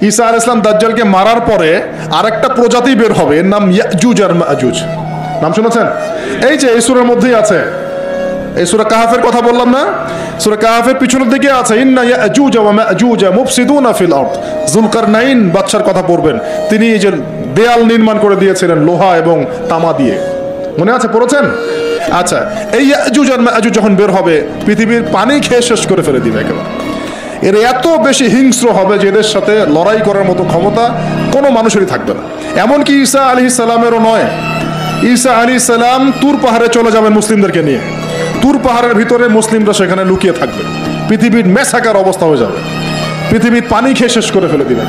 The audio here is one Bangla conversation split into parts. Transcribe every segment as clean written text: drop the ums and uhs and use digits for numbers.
ঈসা আলাইহিস সালাম দাজ্জালকে মারার পরে আরেকটা প্রজাতি বের হবে, এর নাম ইয়াজুজ আর মাজুজ। নাম শুনেছেন? এই যে এই সূরার মধ্যেই আছে, এই সূরা কাহাফের কথা বললাম না, সূরা কাহাফের পিছনের দিকে আছে ইন্না ইয়াজুজ ওয়া মাজুজ মুফসিদুনা ফিল আরদ। যুলকারনাইন বাদশার কথা পড়বেন, তিনি এই যে দেয়াল নির্মাণ করে দিয়েছিলেন লোহা এবং তামা দিয়ে, মনে আছে, পড়েছেন? আচ্ছা, এই ইয়াজুজ আর মাজুজ যখন বের হবে পৃথিবীর পানি খেয়ে শেষ করে ফেলে দিবে একেবারে। এর এত বেশি হিংস্র হবে যে এদের সাথে লড়াই করার মতো ক্ষমতা কোনো মানুষেরই থাকবে না। এমনকি ঈসা আলাইহিস সালামেরও নয়। ঈসা আলাইহিস সালাম তুর পাহাড়ে চলে যাবেন মুসলিমদেরকে নিয়ে, তুর পাহাড়ের ভিতরে মুসলিমরা সেখানে লুকিয়ে থাকবে, পৃথিবীর মেসাকার অবস্থা হয়ে যাবে, পৃথিবীর পানি খেয়ে শেষ করে ফেলে দিবে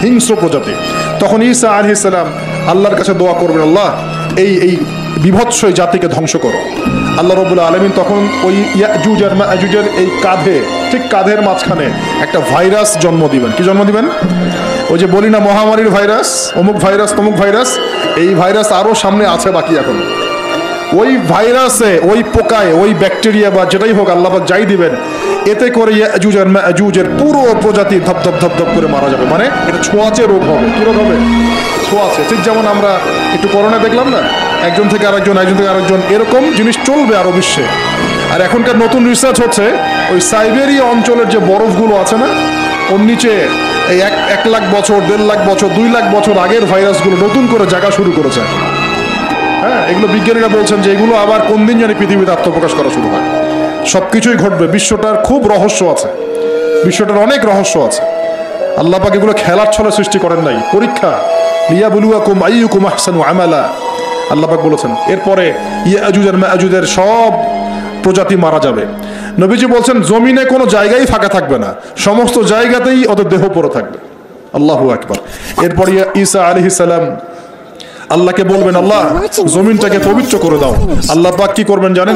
হিংস্র প্রজাতি। তখন ঈসা আলাইহিস সালাম আল্লাহর কাছে দোয়া করবেন, আল্লাহ এই বিভৎস জাতিকে ধ্বংস করো। আল্লাহ রাব্বুল আলামিন তখন ওই ইয়াজুজ আর মাজুজের এই কাঁধে, ঠিক কাঁধের মাঝখানে একটা ভাইরাস জন্ম দিবেন। কি জন্ম দিবেন? ওই যে বলি না মহামারীর ভাইরাস, অমুক ভাইরাস তমুক ভাইরাস, এই ভাইরাস আরো সামনে আছে বাকি এখন। ওই ভাইরাসে, ওই পোকায়, ওই ব্যাকটেরিয়া বা যেটাই হোক আল্লাহ পাক যাই দিবেন, এতে করে ইয়াজুজ আর মাজুজের পুরো প্রজাতি ধপ ধপ ধপ ধপ করে মারা যাবে। মানে এটা ছোঁয়াচে রোগ হবে। কি রোগ হবে? ছোঁয়াচে। ঠিক যেমন আমরা একটু করোনা দেখলাম না, একজন থেকে আরেকজন, একজন থেকে আরেকজন, এরকম জিনিস চলবে আরো বিশ্বে। আর এখনকার নতুন রিসার্চ হচ্ছে ওই সাইবেরিয়া অঞ্চলের যে বরফগুলো আছে না, ওর নিচে এই 1 লাখ বছর, 1.5 লাখ বছর, 2 লাখ বছর আগের ভাইরাসগুলো নতুন করে জায়গা শুরু করেছে। হ্যাঁ, এগুলো বিজ্ঞানীরা বলছেন যে এগুলো আবার কোন দিন জানি পৃথিবীতে আত্মপ্রকাশ করা শুরু হয়। সবকিছুই ঘটবে। বিশ্বটার খুব রহস্য আছে, বিশ্বটার অনেক রহস্য আছে। আল্লাহ পাক এগুলো খেলার ছলে সৃষ্টি করেন নাই, পরীক্ষা। লিয়াবলুয়াকুম আইয়ুকুম আহসানু আমালা, আল্লাহ পাক বলেছেন। এরপরে ইয়াজুজ আর মাজুজের সব প্রজাতি মারা যাবে। নবীজি বলছেন জমিনে কোনো জায়গায় ফাঁকা থাকবে না, সমস্ত জায়গাতেই ওদের দেহ পড়ে থাকবে। আল্লাহু আকবার। এরপরে ঈসা আলাইহিস সালাম আল্লাহকে বলবেন, আল্লাহ জমিনটাকে পবিত্র করে দাও। আল্লাহ পাক কি করবেন জানেন?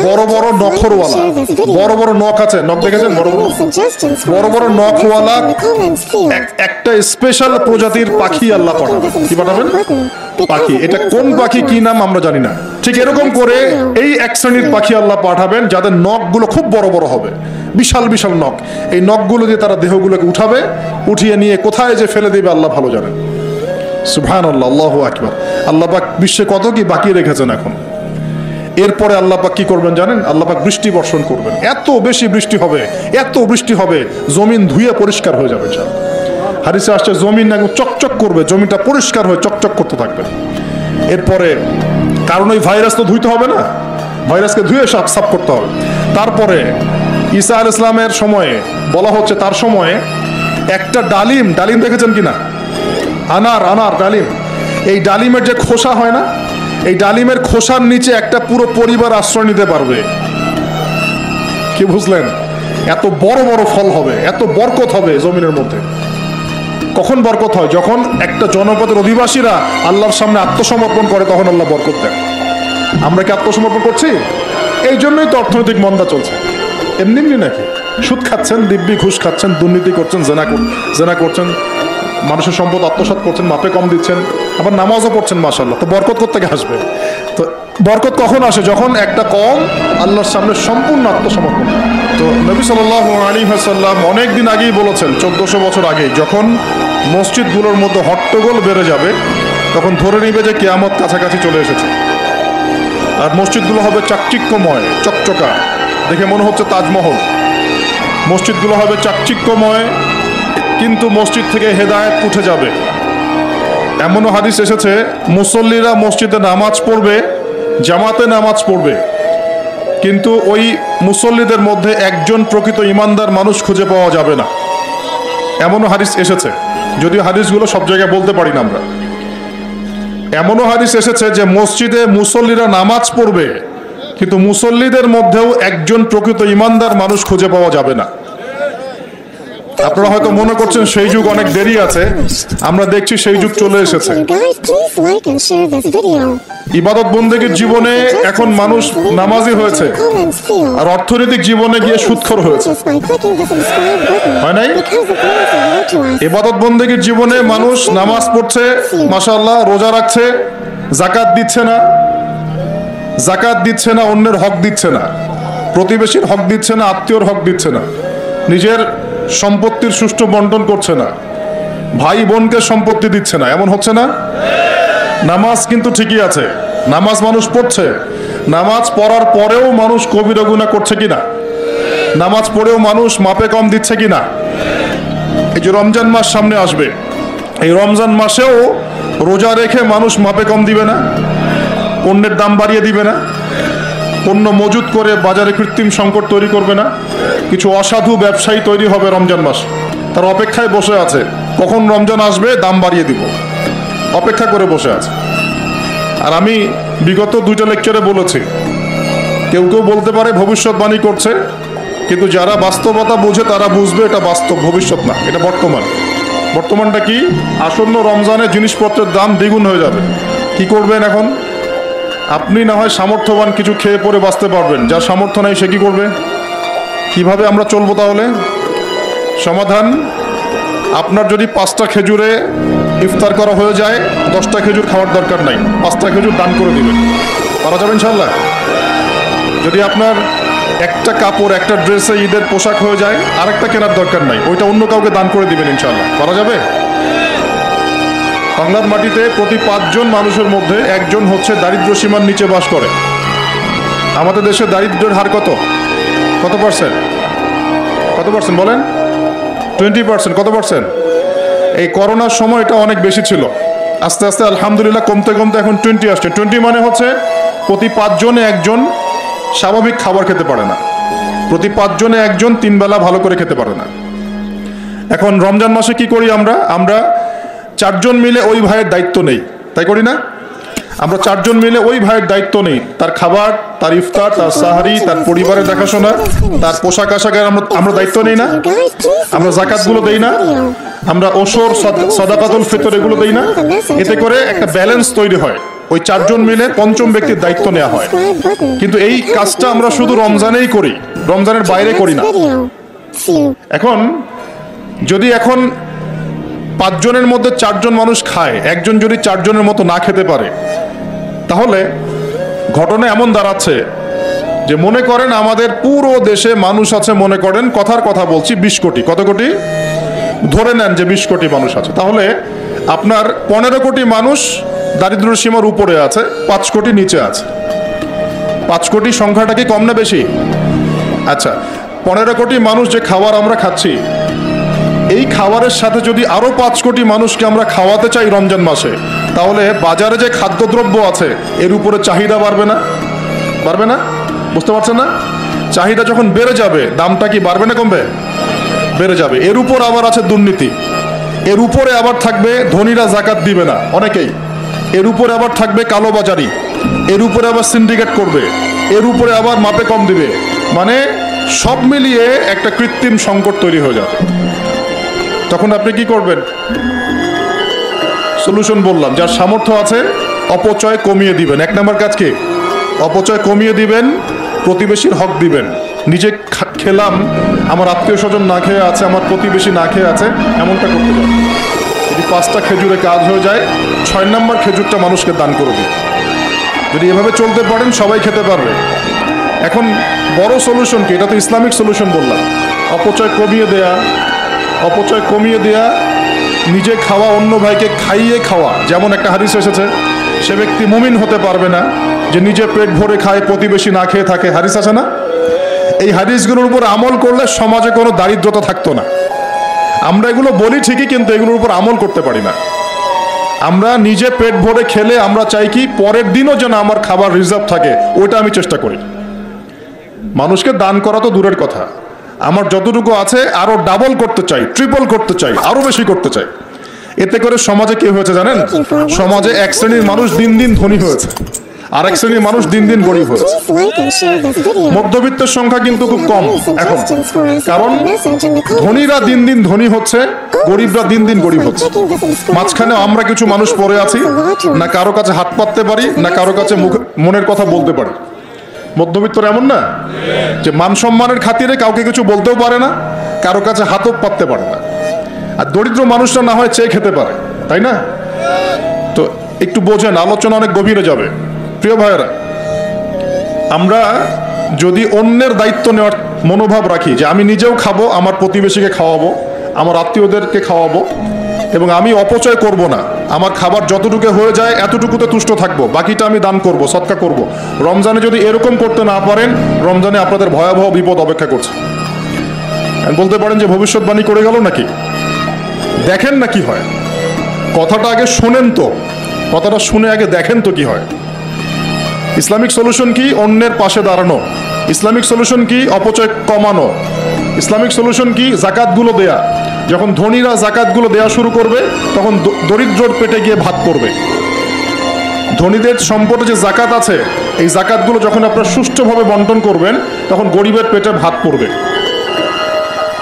বড় বড় নখরওয়ালা, বড় বড় নখ আছে, নখ দেখেছেন? বড় বড় নখওয়ালা একটা স্পেশাল প্রজাতির পাখি আল্লাহ পাঠাবেন। কি পাঠাবেন? পাখি। এটা কোন পাখি, কি নাম আমরা জানি না। ঠিক এরকম করে এই এক শ্রেণীর পাখি আল্লাহ পাঠাবেন যাদের নখগুলো খুব বড় বড় হবে, বিশাল বিশাল নখ। এই নখগুলো দিয়ে তারা দেহগুলোকে উঠাবে, উঠিয়ে নিয়ে কোথায় যে ফেলে দেবে আল্লাহ ভালো জানেন। সুবহানাল্লাহ, আল্লাহু আকবার। আল্লাহ পাক বিশ্বে কত কি বাকি রেখেছেন এখন। এরপরে আল্লাহ পাক কি করবেন জানেন? আল্লাহ পাক বৃষ্টি বর্ষণ করবেন। এত বেশি বৃষ্টি হবে, এত বৃষ্টি হবে, জমিন ধুয়ে পরিষ্কার হয়ে যাবে। হাদিসে আসছে জমিন একদম চকচক করবে, জমিটা পরিষ্কার হয়ে চকচক করতে থাকবে। এরপরে কারণ ওই ভাইরাস তো ধুইতে হবে না, ভাইরাসকে ধুয়ে সাফ করতে হবে। তারপরে ঈসা আলাইহিস সালামের সময়ে বলা হচ্ছে, তার সময়ে একটা ডালিম, ডালিম দেখেছেন কিনা? আনার ডালিম, এই ডালিমের যে খোসা হয় না, এই ডালিমের খোসার নিচে একটা পুরো পরিবার আশ্রয় নিতে পারবে। কি বুঝলেন? এত বড় বড় ফল হবে, এত বরকত হবে জমিনের মধ্যে। কখন বরকত হয়? যখন একটা জনপদের অধিবাসীরা আল্লাহর সামনে আত্মসমর্পণ করে, তখন আল্লাহ বরকত দেন। আমরা কি আত্মসমর্পণ করছি? এই জন্যই তো অর্থনৈতিক মন্দা চলছে। এমনি এমনি নাকি? সুদ খাচ্ছেন, দিব্যি ঘুষ খাচ্ছেন, দুর্নীতি করছেন, জেনা করছেন, মানুষের সম্পদ আত্মসাৎ করছেন, মাপে কম দিচ্ছেন, আবার নামাজও পড়ছেন, মাশাআল্লাহ। তো বরকত কোত্থেকে আসবে? তো বরকত কখন আসে? যখন একটা কম আল্লাহর সামনে সম্পূর্ণ আত্মসমর্পণ। তো নবী সাল্লাল্লাহু আলাইহি ওয়াসাল্লাম অনেক দিন আগেই বলেছেন, 1400 বছর আগে, যখন মসজিদগুলোর মধ্যে হট্টগোল বেড়ে যাবে, তখন ধরে নিবে যে কিয়ামত কাছাকাছি চলে এসেছে। আর মসজিদগুলো হবে চাকচিক্যময়, চকচকা, দেখে মনে হচ্ছে তাজমহল। মসজিদগুলো হবে চাকচিক্যময়, কিন্তু মসজিদ থেকে হেদায়েত উঠে যাবে। এমনও হাদিস এসেছে, মুসল্লিরা মসজিদে নামাজ পড়বে, জামাতে নামাজ পড়বে, কিন্তু ওই মুসল্লিদের মধ্যে একজন প্রকৃত ইমানদার মানুষ খুঁজে পাওয়া যাবে না। এমনও হাদিস এসেছে, যদিও হাদিসগুলো সব জায়গায় বলতে পারি না আমরা। এমনও হাদিস এসেছে যে মসজিদে মুসল্লিরা নামাজ পড়বে, কিন্তু মুসল্লিদের মধ্যেও একজন প্রকৃত ইমানদার মানুষ খুঁজে পাওয়া যাবে না। আপনারা হয়তো মনে করছেন সেই যুগ অনেক দেরি আছে, আমরা দেখছি সেই যুগ চলে এসেছে। ইবাদত বন্দেগীর জীবনে এখন মানুষ নামাজি হয়েছে, আর অর্থনৈতিক জীবনে গিয়ে সুদখোর হয়েছে, হয় নাই? ইবাদত বন্দেগীর জীবনে মানুষ নামাজ পড়ছে, মাশাআল্লাহ, রোজা রাখছে, যাকাত দিচ্ছে না, অন্যের হক দিচ্ছে না, প্রতিবেশীর হক দিচ্ছে না, আত্মীয়র হক দিচ্ছে না, নিজের সম্পত্তির সুষ্ঠু বন্টন করছে না, ভাই বোনকে সম্পত্তি দিচ্ছে না, এমন হচ্ছে না? নামাজ কিন্তু ঠিকই আছে, নামাজ মানুষ পড়ছে, নামাজ পড়ার পরেও মানুষ কবিরা গুনাহ করছে কিনা, নামাজ পড়েও মানুষ মাপে কম দিচ্ছে কিনা। এই যে রমজান মাস সামনে আসবে, এই রমজান মাসেও রোজা রেখে মানুষ মাপে কম দিবে না, পণ্যের দাম বাড়িয়ে দিবে না, পণ্য মজুত করে বাজারে কৃত্রিম সংকট তৈরি করবে না, কিছু অসাধু ব্যবসায়ী তৈরি হবে রমজান মাস, তার অপেক্ষায় বসে আছে কখন রমজান আসবে দাম বাড়িয়ে দিব, অপেক্ষা করে বসে আছে। আর আমি বিগত 2টা লেকচারে বলেছি, কেউ কেউ বলতে পারে ভবিষ্যৎবাণী করছে, কিন্তু যারা বাস্তবতা বোঝে তারা বুঝবে এটা বাস্তব, ভবিষ্যৎ না, এটা বর্তমান। বর্তমানটা কি? আসন্ন রমজানে জিনিসপত্রের দাম দ্বিগুণ হয়ে যাবে। কি করবেন এখন? আপনি না হয় সামর্থ্যবান কিছু খেয়ে পরে বাঁচতে পারবেন, যার সামর্থ্য নাই সে কি করবে? কিভাবে আমরা চলবো তাহলে? সমাধান, আপনার যদি 5টা খেজুরে ইফতার করা হয়ে যায়, 10টা খেজুর খাওয়ার দরকার নাই, 5টা খেজুর দান করে দিবেন, পারা যাবে ইনশাল্লাহ। যদি আপনার একটা কাপড়, একটা ড্রেসে ঈদের পোশাক হয়ে যায়, আরেকটা কেনার দরকার নাই, ওইটা অন্য কাউকে দান করে দিবেন ইনশাল্লাহ, পারা যাবে। বাংলার মাটিতে প্রতি 5 জন মানুষের মধ্যে 1 জন হচ্ছে দারিদ্র্য সীমার নিচে বাস করে। আমাদের দেশে দারিদ্র্যের হার কত? কত পার্সেন্ট? কত পার্সেন্ট বলেন? 20%। কত পার্সেন্ট? এই করোনার সময় এটা অনেক বেশি ছিল, আস্তে আস্তে আলহামদুলিল্লাহ কমতে কমতে এখন 20 আসছে। 20 মানে হচ্ছে প্রতি 5 জনে 1 জন স্বাভাবিক খাবার খেতে পারে না, প্রতি 5 জনে 1 জন 3 বেলা ভালো করে খেতে পারে না। এখন রমজান মাসে কি করি আমরা? আমরা 4 জন মিলে ওই ভাইয়ের দায়িত্ব নেই, তাই করি না? আমরা 4 জন মিলে ওই ভাইয়ের দায়িত্ব নেই, তার খাবার, তার ইফতার, তার সাহারি, তার পরিবারের দেখাশোনা, তার পোশাক আশাকের আমরা দায়িত্ব নেই না? আমরা যাকাতগুলো দেই না? আমরা ওশর, সাদাকাতুল ফিতর এগুলো দেই না? এতে করে একটা ব্যালেন্স তৈরি হয়, ওই 4 জন মিলে 5ম ব্যক্তির দায়িত্ব নেওয়া হয়। কিন্তু এই কাজটা আমরা শুধু রমজানেই করি, রমজানের বাইরে করি না। এখন যদি 5 জনের মধ্যে 4 জন মানুষ খায়, 1 জন যদি 4 জনের মতো না খেতে পারে, তাহলে ঘটনা এমন দাঁড়াচ্ছে যে মনে করেন আমাদের পুরো দেশে মানুষ আছে, মনে করেন কথার কথা বলছি 20 কোটি। কত কোটি? ধরে নেন যে 20 কোটি মানুষ আছে, তাহলে আপনার 15 কোটি মানুষ দারিদ্র সীমার উপরে আছে, 5 কোটি নিচে আছে। 5 কোটি সংখ্যাটা কি কম না বেশি? আচ্ছা, 15 কোটি মানুষ যে খাবার আমরা খাচ্ছি, এই খাবারের সাথে যদি আরো 5 কোটি মানুষকে আমরা খাওয়াতে চাই রমজান মাসে, তাহলে বাজারে যে খাদ্যদ্রব্য আছে এর উপরে চাহিদা বাড়বে না? বাড়বে না? বুঝতে পারছেন না? চাহিদা যখন বেড়ে যাবে, দামটা কি বাড়বে না কমবে? বেড়ে যাবে। এর উপর আবার আছে দুর্নীতি, এর উপরে আবার থাকবে ধনীরা যাকাত দিবে না অনেকেই, এর উপরে আবার থাকবে কালোবাজারি, এর উপরে আবার সিন্ডিকেট করবে, এর উপরে আবার মাপে কম দিবে, মানে সব মিলিয়ে একটা কৃত্রিম সংকট তৈরি হয়ে যাবে। তখন আপনি কি করবেন? সলিউশন বললাম, যার সামর্থ্য আছে অপচয় কমিয়ে দিবেন। 1 নম্বর কাজ কি? অপচয় কমিয়ে দিবেন, প্রতিবেশীর হক দিবেন। নিজে খেলাম, আমার আত্মীয় স্বজন না খেয়ে আছে, আমার প্রতিবেশী না খেয়ে আছে, এমনটা করতে যাবে। যদি 5টা খেজুরে কাজ হয়ে যায়, 6 নম্বর খেজুরটা মানুষকে দান করে দিন। যদি এভাবে চলতে পারেন সবাই খেতে পারবে। এখন বড় সলিউশন কি? এটা তো ইসলামিক সলিউশন বললাম। অপচয় কমিয়ে দেয়া, অপচয় কমিয়ে দেয়া, নিজে খাওয়া, অন্য ভাইকে খাইয়ে খাওয়া। যেমন একটা হাদিস এসেছে, সে ব্যক্তি মুমিন হতে পারবে না যে নিজে পেট ভরে খায়, প্রতিবেশী না খেয়ে থাকে। হাদিস আছে না? এই হাদিসগুলোর উপর আমল করলে সমাজে কোনো দারিদ্রতা থাকতো না। আমরা এগুলো বলি ঠিকই, কিন্তু এগুলোর উপর আমল করতে পারি না। আমরা নিজে পেট ভরে খেলে আমরা চাই কি পরের দিনও যেন আমার খাবার রিজার্ভ থাকে, ওইটা আমি চেষ্টা করি। মানুষকে দান করা তো দূরের কথা, আমার যতটুকু আছে আরো ডাবল করতে চাই, ট্রিপল করতে চাই, আরো বেশি করতে চাই। এতে করে সমাজে কি হয়েছে জানেন? সমাজে 1 শ্রেণীর মানুষ দিন দিন ধনী হয়েছে, আর 1 শ্রেণীর মানুষ দিন দিন গরিব হয়েছে। মধ্যবিত্তের সংখ্যা কিন্তু খুব কম এখন, কারণ ধনীরা দিন দিন ধনী হচ্ছে, গরিবরা দিন দিন গরিব হচ্ছে। মাঝখানে আমরা কিছু মানুষ পড়ে আছি, না কারো কাছে হাত পাততে পারি, না কারো কাছে মনের কথা বলতে পারি। মধ্যবিত্তরা এমন না যে মান সম্মানের খাতিরে কাউকে কিছু বলতেও পারে না, কারো কাছে হাতও পাততে পারে না। আর দরিদ্র মানুষরা না হয় চেয়ে খেতে পারে, তাই না? তো একটু বোঝেন, আলোচনা অনেক গভীরে যাবে। প্রিয় ভাইয়েরা, আমরা যদি অন্যের দায়িত্ব নেওয়ার মনোভাব রাখি যে আমি নিজেও খাবো, আমার প্রতিবেশীকে খাওয়াবো, আমার আত্মীয়দেরকে খাওয়াবো, এবং আমি অপচয় করব না। আমার খাবার যতটুকু হয়ে যায় এতটুকুতে তুষ্ট থাকবো, বাকিটা আমি দান করব, সদকা করব। রমজানে যদি এরকম করতে না পারেন, রমজানে আপনাদের ভয়াবহ বিপদ অপেক্ষা করছে। বলতে পারেন যে ভবিষ্যৎবাণী করে গেল নাকি? দেখেন না কি হয়। কথাটা আগে শোনেন তো, কথাটা শুনে আগে দেখেন তো কি হয়। ইসলামিক সলিউশন কি? অন্যের পাশে দাঁড়ানো। ইসলামিক সলিউশন কি? অপচয় কমানো। ইসলামিক সলিউশন কি? জাকাতগুলো দেয়া। যখন ধনীরা জাকাতগুলো দেয়া শুরু করবে, তখন দরিদ্রর পেটে গিয়ে ভাত পড়বে। ধনীদের সম্পদে যে জাকাত আছে, এই জাকাতগুলো যখন আপনারা সুষ্ঠুভাবে বন্টন করবেন, তখন গরিবের পেটে ভাত পড়বে।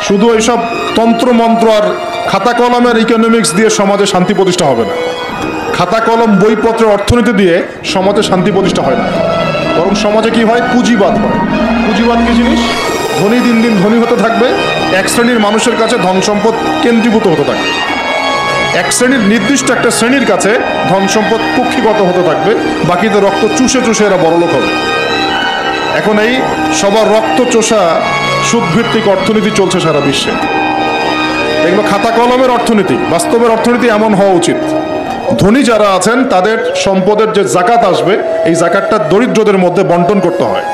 শুধু এইসব তন্ত্র মন্ত্র আর খাতা কলমের ইকোনমিক্স দিয়ে সমাজে শান্তি প্রতিষ্ঠা হবে না। খাতা কলম বইপত্রের অর্থনীতি দিয়ে সমাজে শান্তি প্রতিষ্ঠা হয় না, বরং সমাজে কি হয়? পুঁজিবাদ হয়। পুঁজিবাদ কি জিনিস? ধনী দিন দিন ধনী হতে থাকবে, এক শ্রেণীর মানুষের কাছে ধন সম্পদ কেন্দ্রীভূত হতে থাকবে। এক শ্রেণীর নির্দিষ্ট একটা শ্রেণীর কাছে ধন সম্পদ কুক্ষিগত হতে থাকবে, বাকিদের রক্ত চুষে চুষে এরা বড়লোক হবে। এখন এই সবার রক্ত চোষা সুদভিত্তিক অর্থনীতি চলছে সারা বিশ্বে। এগুলো খাতা কলমের অর্থনীতি। বাস্তবের অর্থনীতি এমন হওয়া উচিত, ধনী যারা আছেন তাদের সম্পদের যে জাকাত আসবে, এই জাকাতটা দরিদ্রদের মধ্যে বন্টন করতে হয়।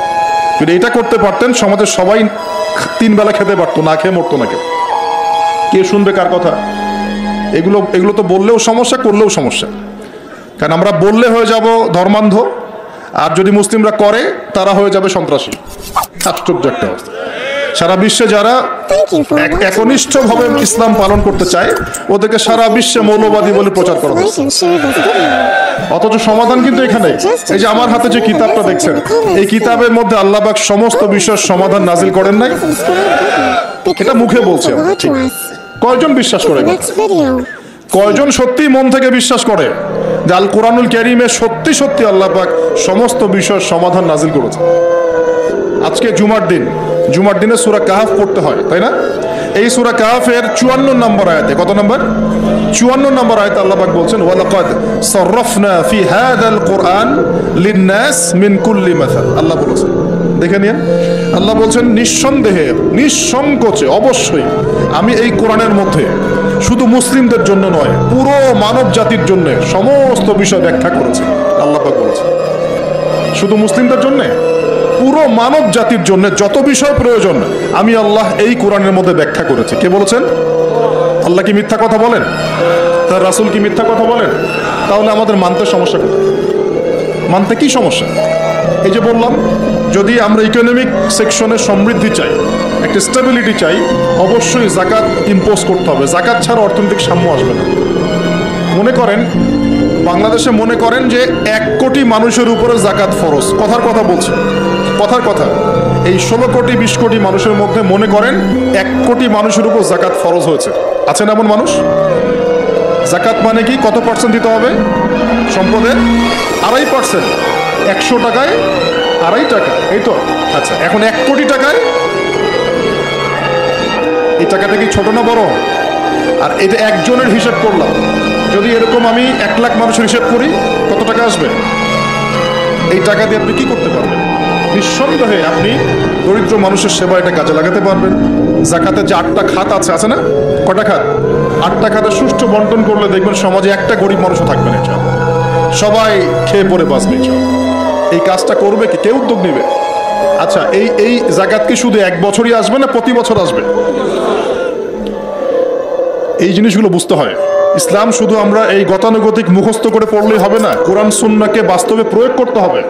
যদি এটা করতে পারতেন, সমাজের সবাই 3 বেলা খেতে পারতো, না খেয়ে মরতো না কেউ। কে শুনবে কার কথা? এগুলো তো বললেও সমস্যা, করলেও সমস্যা। কারণ আমরা বললে হয়ে যাব ধর্মান্ধ, আর যদি মুসলিমরা করে তারা হয়ে যাবে সন্ত্রাসী। আশ্চর্য একটা অবস্থা। সারা বিশ্বে যারা একনিষ্ঠভাবে ইসলাম পালন করতে চায়, ওদেরকে সারা বিশ্বে মৌলবাদী বলে প্রচার করা হচ্ছে। অথচ সমাধান কিন্তু এখানে। এই যে আমার হাতে যে কিতাবটা দেখছেন, এই কিতাবের মধ্যে আল্লাহ পাক সমস্ত বিষয়ের সমাধান নাজিল করেন নাই। এটা মুখে বলছে, কয়জন বিশ্বাস করে? কয়জন সত্যি মন থেকে বিশ্বাস করে যে আল কোরআনুল কারীমে সত্যি সত্যি আল্লাহ পাক সমস্ত বিষয়ের সমাধান নাজিল করেছে? আজকে জুমার দিন, জুমার দিনে সূরা কাহফ পড়তে হয়, তাই না? এই সূরা কাহফের 54 নম্বর আয়াতে, কত নম্বর? 54 নম্বর আয়াতে আল্লাহ পাক বলছেন, ওয়ালাকাদ সাররাফনা ফি হাযাল কুরআন লিন-নাস মিন কুল্লি মাসাল। আল্লাহ বলেছেন, দেখে নিন, আল্লাহ বলছেন নিঃসন্দেহে, নিঃসংকোচে, অবশ্যই আমি এই কোরআনের মধ্যে শুধু মুসলিমদের জন্য নয়, পুরো মানব জাতির জন্য সমস্ত বিষয় ব্যাখ্যা করেছি। আল্লাহ পাক বলেছেন শুধু মুসলিমদের জন্য, পুরো মানব জাতির জন্য যত বিষয় প্রয়োজন আমি আল্লাহ এই কোরআনের মধ্যে ব্যাখ্যা করেছি। কে বলেছেন? আল্লাহ কি মিথ্যা কথা বলেন? তার রাসূল কি মিথ্যা কথা বলেন? তাহলে আমাদের মানতে সমস্যা কোথায়? মানতে কি সমস্যা? এই যে বললাম, যদি আমরা ইকোনমিক সেকশনে সমৃদ্ধি চাই, একটা স্টেবিলিটি চাই, অবশ্যই জাকাত ইম্পোজ করতে হবে। জাকাত ছাড়া অর্থনৈতিক সাম্য আসবে না। মনে করেন বাংলাদেশে মনে করেন যে 1 কোটি মানুষের উপরে জাকাত ফরজ। কথার কথা বলছে, কথার কথা। এই 16 কোটি 20 কোটি মানুষের মধ্যে মনে করেন 1 কোটি মানুষের উপর জাকাত ফরজ হয়েছে। আছেন এমন মানুষ? জাকাত মানে কি? কত পার্সেন্ট দিতে হবে সম্পদের? 2.5%। 100 টাকায় 2.5 টাকা, এই তো। আচ্ছা, এখন 1 কোটি টাকায় এই টাকাটা কি ছোট না বড়? আর এটা একজনের হিসাব করলাম, যদি এরকম আমি 1 লাখ মানুষের হিসাব করি, কত টাকা আসবে? এই টাকা দিয়ে আপনি কি করতে পারবেন? নিঃসন্দেহে আপনি দরিদ্র মানুষের সেবা এটা কাজে লাগাতে পারবেন। জাকাতের যে 8টা খাত আছে না? কটা খাত? 8টা খাতে সুষ্ঠু বন্টন করলে দেখবেন সমাজে একটা গরিব মানুষও থাকবে না, সবাই খেয়ে পরে বাঁচবে। এই কাজটা করবে কি? কে উদ্যোগ নেবে? আচ্ছা, এই জাকাত কি শুধু 1 বছরই আসবে না প্রতি বছর আসবে? এই জিনিসগুলো বুঝতে হয়। ইসলাম শুধু আমরা এই গতানুগতিক মুখস্থ করে পড়লেই হবে না, কোরআন সুন্নাহকে বাস্তবে প্রয়োগ করতে হবে।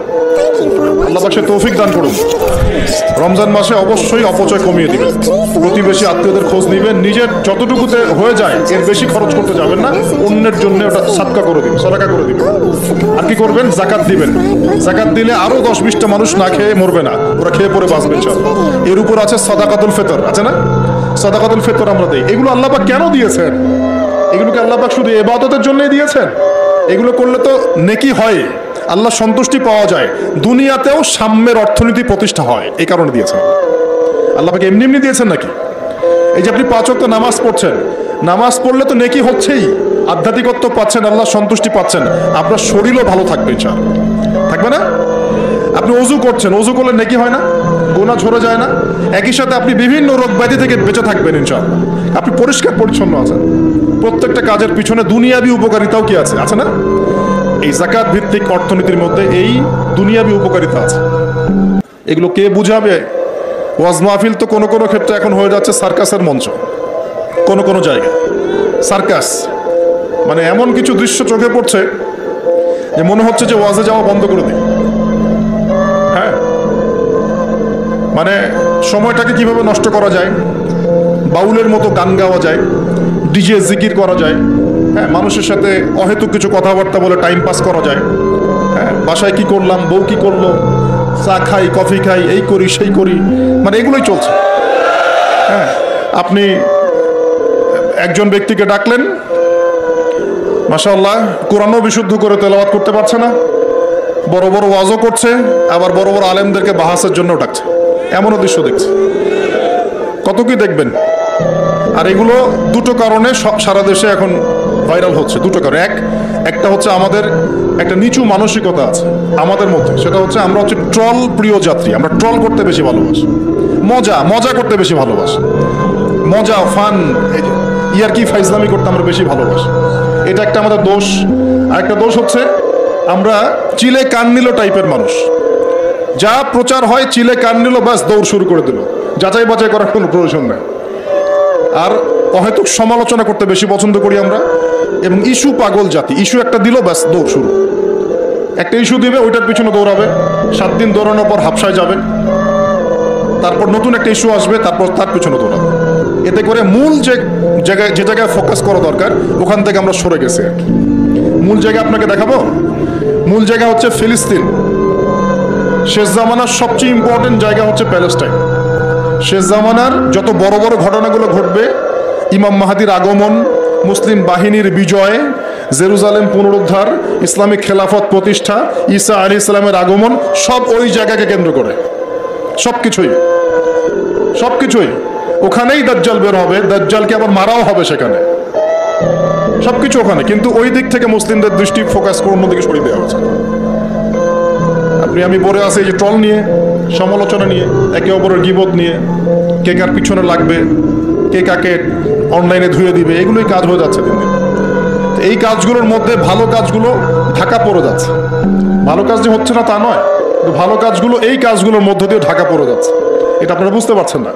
আল্লাহ পাক তৌফিক দান করুন। রমজান মাসে অবশ্যই অপচয় কমিয়ে দিবেন, প্রতিবেশী আত্মীয়দের খোঁজ নিবেন, নিজের যতটুকুতে হয়ে যায় এর বেশি খরচ করতে যাবেন না, অন্যের জন্য ওটা সাদকা করে দিবেন, সদকা করে দিবেন। আর কি করবেন? জাকাত দিবেন। জাকাত দিলে আরো 10-20টা মানুষ না খেয়ে মরবে না, ওরা খেয়ে পরে বাঁচবে ইনশাআল্লাহ। এর উপর আছে সাদাকাতুল ফিতর, আছে না? সাদাকাতুল ফিতর আমরা দেই। এগুলো আল্লাহ পাক কেন দিয়েছেন? এগুলোকে আল্লাহ পাক শুধু ইবাদতের জন্যই দিয়েছেন? এগুলো করলে তো নেকি হয়, আল্লাহ সন্তুষ্টি পাওয়া যায়, দুনিয়াতেও সাম্যের অর্থনীতি প্রতিষ্ঠা হয়, এই কারণে দিয়েছেন। আল্লাহ পাক এমনি এমনি দিয়েছেন নাকি? এই যে আপনি 5 ওয়াক্ত নামাজ পড়ছেন, নামাজ পড়লে তো নেকি হচ্ছেই, আধ্যাত্মিকত্ব পাচ্ছেন, আল্লাহ সন্তুষ্টি পাচ্ছেন, আপনার শরীরও ভালো থাকবে ইনশাআল্লাহ, থাকবে না? আপনি ওযু করছেন, ওযু করলে নেকি হয় না? গুনাহ ঝরে যায় না? একই সাথে আপনি বিভিন্ন রোগ ব্যাধি থেকে বেঁচে থাকবেন ইনশাআল্লাহ। আপনি পরিষ্কার পরিচ্ছন্ন আছেন, প্রত্যেকটা কাজের পিছনে দুনিয়াবি উপকারিতাও কি আছে, আছে না? এই যাকাত ভিত্তিক অর্থনীতির মধ্যে এই দুনিয়াবি উপকারিতা আছে। এগুলো কে বুঝাবে? ওয়াজ মাহফিল তো কোনো কোনো ক্ষেত্রে এখন হয়ে যাচ্ছে সার্কাসের মঞ্চ, কোনো কোনো জায়গায় সার্কাস, মানে এমন কিছু দৃশ্য চোখে পড়ছে যে মনে হচ্ছে যে ওয়াজে যাওয়া বন্ধ করে দিই। হ্যাঁ, মানে সময়টাকে কিভাবে নষ্ট করা যায়, বাউলের মতো গান গাওয়া যায়, ডিজে জিকির করা যায়, হ্যাঁ, মানুষের সাথে অহেতুক কিছু কথাবার্তা বলে টাইম পাস করা যায়। হ্যাঁ, বাসায় কি করলাম, বউ কি করলো, চা খাই, কফি খাই, এই করি সেই করি, মানে এগুলোই চলছে। হ্যাঁ, আপনি একজন ব্যক্তিকে ডাকলেন, মাশাআল্লাহ কোরআনও বিশুদ্ধ করে তেলাওয়াত করতে পারছে না, বড় বড় ওয়াজও করছে, আবার বড় বড় আলেমদেরকে বাহাসের জন্য ডাকছে, এমনও দৃশ্য দেখছে। কত কি দেখবেন। আর এগুলো দুটো কারণে সারা দেশে এখন ভাইরাল হচ্ছে, দুটো কারণ। একটা হচ্ছে আমাদের একটা নিচু মানসিকতা আছে আমাদের মধ্যে, সেটা হচ্ছে আমরা হচ্ছে ট্রল প্রিয় যাত্রী, আমরা ট্রল করতে বেশি ভালোবাসি, মজা করতে বেশি ভালোবাসি, মজা ফান ইয়ারকি ফাইজলামি করতে আমরা বেশি ভালোবাসি। এটা একটা আমাদের দোষ। আর একটা দোষ হচ্ছে আমরা চিলে কান নিল টাইপের মানুষ, যা প্রচার হয় চিলে কান নিল, ব্যাস দৌড় শুরু করে দিল, যাচাই বাছাই করার কোনো প্রয়োজন নেই। আর অহেতুক সমালোচনা করতে বেশি পছন্দ করি আমরা, এবং ইস্যু পাগল জাতি। ইস্যু একটা দিল, ব্যাস দৌড় শুরু। একটা ইস্যু দিবে, ওইটার পিছনে দৌড়াবে, 7 দিন দৌড়ানোর পর হাফসায় যাবে, তারপর নতুন একটা ইস্যু আসবে, তারপর তার পিছনে দৌড়াবে। এতে করে মূল যে জায়গায় ফোকাস করা দরকার ওখান থেকে আমরা সরে গেছি। মূল জায়গা আপনাকে দেখাবো। মূল জায়গা হচ্ছে ফিলিস্তিন। শেষ জামানার সবচেয়ে ইম্পর্টেন্ট জায়গা হচ্ছে প্যালেস্টাইন। শেষ জামানার যত বড় বড় ঘটনাগুলো ঘটবে, ইমাম মাহাদির আগমন, মুসলিম বাহিনীর বিজয়, জেরুজালেম পুনরুদ্ধার, ইসলামিক খেলাফত প্রতিষ্ঠা, ঈসা আলাইহিস সালামের আগমন, সব ওই জায়গাকে কেন্দ্র করে। সবকিছুই ওখানেই দাজ্জাল বের হবে, দাজ্জালকে আবার মারাও হবে সেখানে, সবকিছু ওখানে। কিন্তু ওই দিক থেকে মুসলিমদের দৃষ্টি ফোকাস করে অন্যদিকে সরিয়ে দেওয়া হচ্ছে। আমি পড়ে আছি এই যে ট্রল নিয়ে, সমালোচনা নিয়ে, একে অপরের গীবত নিয়ে, কে কার পিছনে লাগবে, কে কাকে অনলাইনে ধুয়ে দিবে, এগুলোই কাজ হয়ে যাচ্ছে দিন দিন। এই কাজগুলোর মধ্যে ভালো কাজগুলো ঢাকা পড়ে যাচ্ছে। ভালো কাজ যে হচ্ছে না তা নয়, কিন্তু ভালো কাজগুলো এই কাজগুলোর মধ্য দিয়ে ঢাকা পড়ে যাচ্ছে, এটা আপনারা বুঝতে পারছেন না।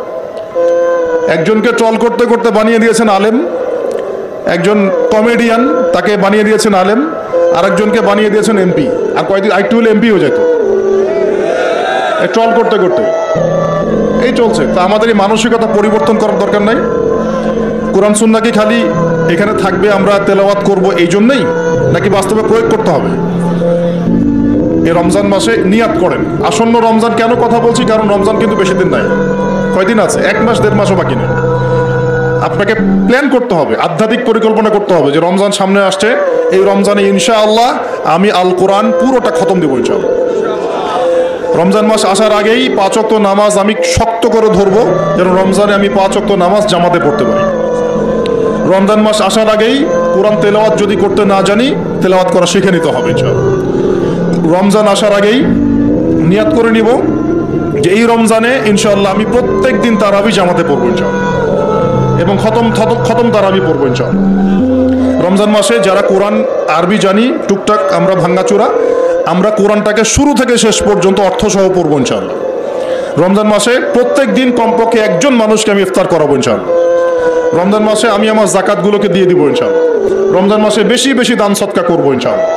একজনকে ট্রল করতে করতে বানিয়ে দিয়েছেন আলেম, একজন কমেডিয়ান তাকে বানিয়ে দিয়েছেন আলেম, আরেকজনকে বানিয়ে দিয়েছেন এমপি। আর কয়েকদিন আরেকটু হলে এমপি হয়ে যেত ট্রল করতে করতে। এই চলছে। তা আমাদের এই মানসিকতা পরিবর্তন করার দরকার নাই। কোরআন সুন্নাহ কি খালি এখানে থাকবে, আমরা তেলাওয়াত করব এই জন্যই, নাকি বাস্তবে প্রয়োগ করতে হবে? এই রমজান মাসে নিয়াত করেন। আসন্ন রমজান কেন কথা বলছি? কারণ রমজান কিন্তু বেশি দিন নাই, কয়দিন আছে, 1 মাস 1.5 মাসও বাকি নেই। আপনাকে প্ল্যান করতে হবে, আধ্যাত্মিক পরিকল্পনা করতে হবে যে রমজান সামনে আসছে, এই রমজানে ইনশাআল্লাহ আমি আল কোরআন পুরোটা খতম দেবো ইনশাআল্লাহ। রমজান মাস আসার আগেই 5 ওয়াক্ত নামাজ আমি শক্ত করে ধরবো, যেন রমজানে আমি 5 ওয়াক্ত নামাজ জামাতে পড়তে পারি। রমজান মাস আসার আগেই কোরআন তেলাওয়াত যদি করতে না জানি, তেলাওয়াত করা শিখে নিতে হবে ইনশাআল্লাহ। রমজান আসার আগেই নিয়াত করে নিব যে এই রমজানে ইনশাআল্লাহ আমি প্রত্যেক দিন তারাবি জামাতে পড়বো ইনশাআল্লাহ, এবং খতম তারাবি পড়বো ইনশাআল্লাহ। রমজান মাসে যারা কোরআন আরবি জানি টুকটাক আমরা ভাঙ্গাচোরা, আমরা কোরআনটাকে শুরু থেকে শেষ পর্যন্ত অর্থসহ পড়বো ইনশাআল্লাহ। রমজান মাসে প্রত্যেক দিন কমপক্ষে একজন মানুষকে আমি ইফতার করাবো ইনশাআল্লাহ। রমজান মাসে আমি আমার যাকাতগুলোকে দিয়ে দিব ইনশাআল্লাহ। রমজান মাসে বেশি বেশি দান সদকা করবো ইনশাআল্লাহ।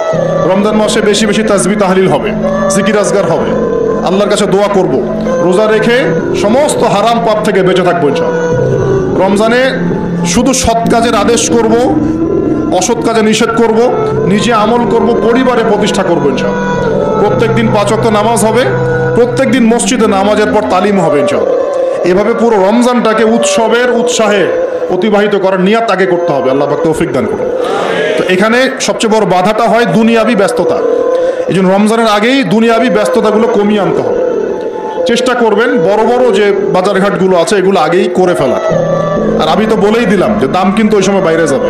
রমজান মাসে বেশি বেশি তাসবিহ তাহলিল হবে, জিকির আজগার হবে, আল্লাহর কাছে দোয়া করব, রোজা রেখে সমস্ত হারাম পাপ থেকে বেঁচে থাকবো ইনশাআল্লাহ। রমজানে শুধু সৎ কাজের আদেশ করব, অসৎ কাজে নিষেধ করব, নিজে আমল করব, পরিবারে প্রতিষ্ঠা করবো ইনশাআল্লাহ। প্রত্যেক দিন 5 ওয়াক্ত নামাজ হবে, প্রত্যেক দিন মসজিদে নামাজের পর তালিম হবে ইনশাআল্লাহ। এভাবে পুরো রমজানটাকে উৎসবের উৎসাহে অতিবাহিত করার নিয়াত আগে করতে হবে। আল্লাহ পাক তৌফিক দান করুন। তো এখানে সবচেয়ে বড় বাধাটা হয় দুনিয়াবি ব্যস্ততা। এই জন্য রমজানের আগেই দুনিয়াবি ব্যস্ততাগুলো কমিয়ে আনতে হবে। চেষ্টা করবেন বড় বড় যে বাজারঘাটগুলো আছে এগুলো আগেই করে ফেলার। আর আমি তো বলেই দিলাম যে দাম কিন্তু ওই সময় বাইরে যাবে,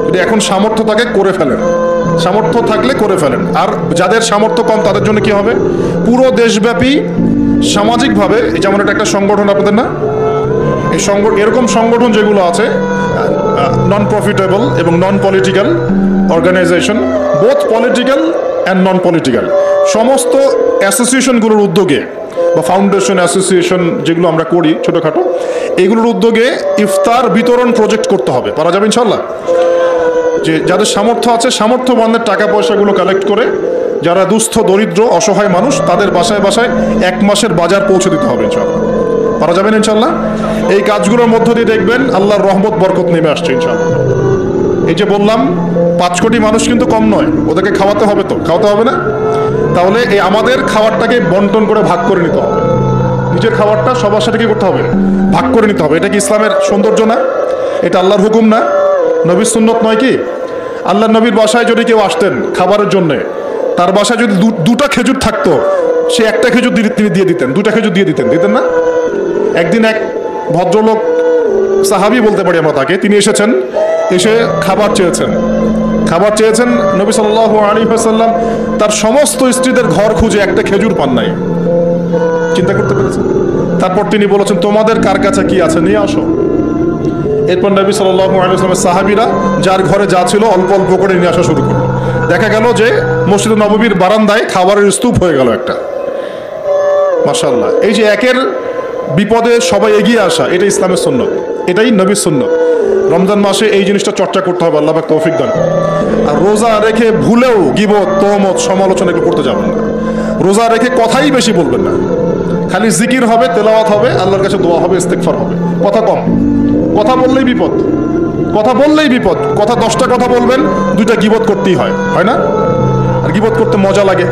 যদি এখন সামর্থ্য থাকে করে ফেলেন, সামর্থ্য থাকলে করে ফেলেন। আর যাদের সামর্থ্য কম তাদের জন্য কি হবে, পুরো দেশব্যাপী সামাজিকভাবে, যেমন এটা একটা সংগঠন আপনাদের না, এই এরকম সংগঠন যেগুলো আছে নন প্রফিটেবল এবং non political organisation, both political and non political, সমস্ত অ্যাসোসিয়েশনগুলোর উদ্যোগে বা ফাউন্ডেশন অ্যাসোসিয়েশন যেগুলো আমরা করি ছোটোখাটো, এইগুলোর উদ্যোগে ইফতার বিতরণ প্রজেক্ট করতে হবে। পারা যাবে ইনশাল্লাহ? যে যাদের সামর্থ্য আছে, সামর্থ্যবানদের টাকা পয়সাগুলো কালেক্ট করে যারা দুস্থ দরিদ্র অসহায় মানুষ তাদের বাসায় বাসায় 1 মাসের বাজার পৌঁছে দিতে হবে ইনশাল্লাহ। পারা যাবেন ইনশাল্লাহ? এই কাজগুলোর মধ্য দিয়ে দেখবেন আল্লাহর রহমত বরকত নেমে আসছে ইনশাল্লাহ। এই যে বললাম 5 কোটি মানুষ কিন্তু কম নয়, ওদেরকে খাওয়াতে হবে, তো খাওয়াতে হবে না? তাহলে এই আমাদের খাবারটাকে বন্টন করে ভাগ করে নিতে হবে। নিজের খাবারটা সবার সাথে কি করতে হবে? ভাগ করে নিতে হবে। এটা কি ইসলামের সৌন্দর্য না? এটা আল্লাহর হুকুম না? নবীর সুন্নত নয় কি? আল্লাহ নবীর বাসায় যদি কেউ আসতেন খাবারের জন্যে, তার বাসায় যদি দুটা খেজুর থাকতো, সে একটা খেজুর তিনি দিয়ে দিতেন, 2টা খেজুর দিয়ে দিতেন না? একদিন এক ভদ্রলোক, সাহাবী বলতে পারি আমরা তাকে, তিনি এসেছেন, এসে খাবার চেয়েছেন। নবী সাল্লাল্লাহু আলাইহি ওয়াসাল্লাম তার সমস্ত স্ত্রীদের ঘর খুঁজে একটা খেজুর পান নাই। চিন্তা করতে পেরেছেন? তারপর তিনি বলেছেন, তোমাদের কার কাছে কি আছে নিয়ে আসো। এরপর নবী সাল্লাল্লাহু আলাইহি ওয়াসাল্লামের সাহাবীরা যার ঘরে যা ছিল অল্প অল্প করে নিয়ে আসা শুরু করলো। দেখা গেল যে মসজিদ নববীর বারান্দায় খাবারের স্তূপ হয়ে গেল একটা। মাশাআল্লাহ। এই যে একের বিপদে সবাই এগিয়ে আসা, এটা ইসলামের সুন্নত, এটাই নবীর সুন্নত। রমজান মাসে এই জিনিসটা চর্চা করতে হবে, আল্লাহ পাক তৌফিক দান। আর রোজা রেখে ভুলেও গীবত, তহমত, সমালোচনা এগুলো করতে যাবেন না। রোজা রেখে কথাই বেশি বলবেন না, খালি জিকির হবে, তেলাওয়াত হবে, আল্লাহর কাছে দোয়া হবে, ইস্তেগফার হবে। কথা কম, কথা বললেই বিপদ, কথা 10টা কথা বলবেন, 2টা গীবত করতেই হয় না? আর গীবত করতে মজা লাগে।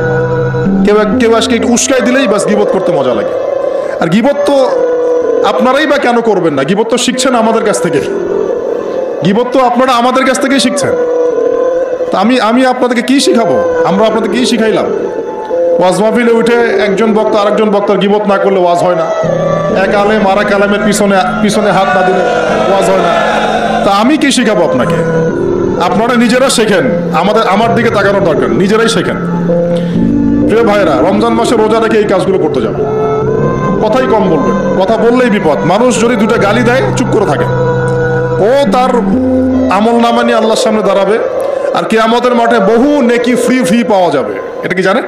কেউ আজকে একটু উস্কাই দিলেই বাস গীবত করতে মজা লাগে। আর গীবত তো আপনারাই বা কেন করবেন না? গীবত তো শিখছেন আমাদের কাছ থেকে, গীবত তো আপনারা আমাদের কাছ থেকেই শিখছেন। তা আমি আপনাদেরকে কি শিখাবো? আমরা আপনাদের কি শিখাইলাম? ওয়াজ মাহফিলে উঠে একজন বক্তা আরেকজন বক্তার গীবত না করলে ওয়াজ হয় না। এক আলেম আর এক আলেমের পিছনে হাত না দিলে ওয়াজ হয় না। তা আমি কি শিখাবো আপনাকে? আপনারা নিজেরা শেখেন, আমার দিকে তাকানোর দরকার, নিজেরাই শেখেন। প্রিয় ভাইরা, রমজান মাসে রোজা রেখে এই কাজগুলো করতে যাবে। কথাই কম বলবেন, কথা বললেই বিপদ। মানুষ যদি 2টা গালি দেয় চুপ করে থাকে, ও তার আমল নামা নিয়ে আল্লাহর সামনে দাঁড়াবে। আর কিয়ামতের মাঠে বহু নেকি ফ্রি পাওয়া যাবে। এটা কি জানেন?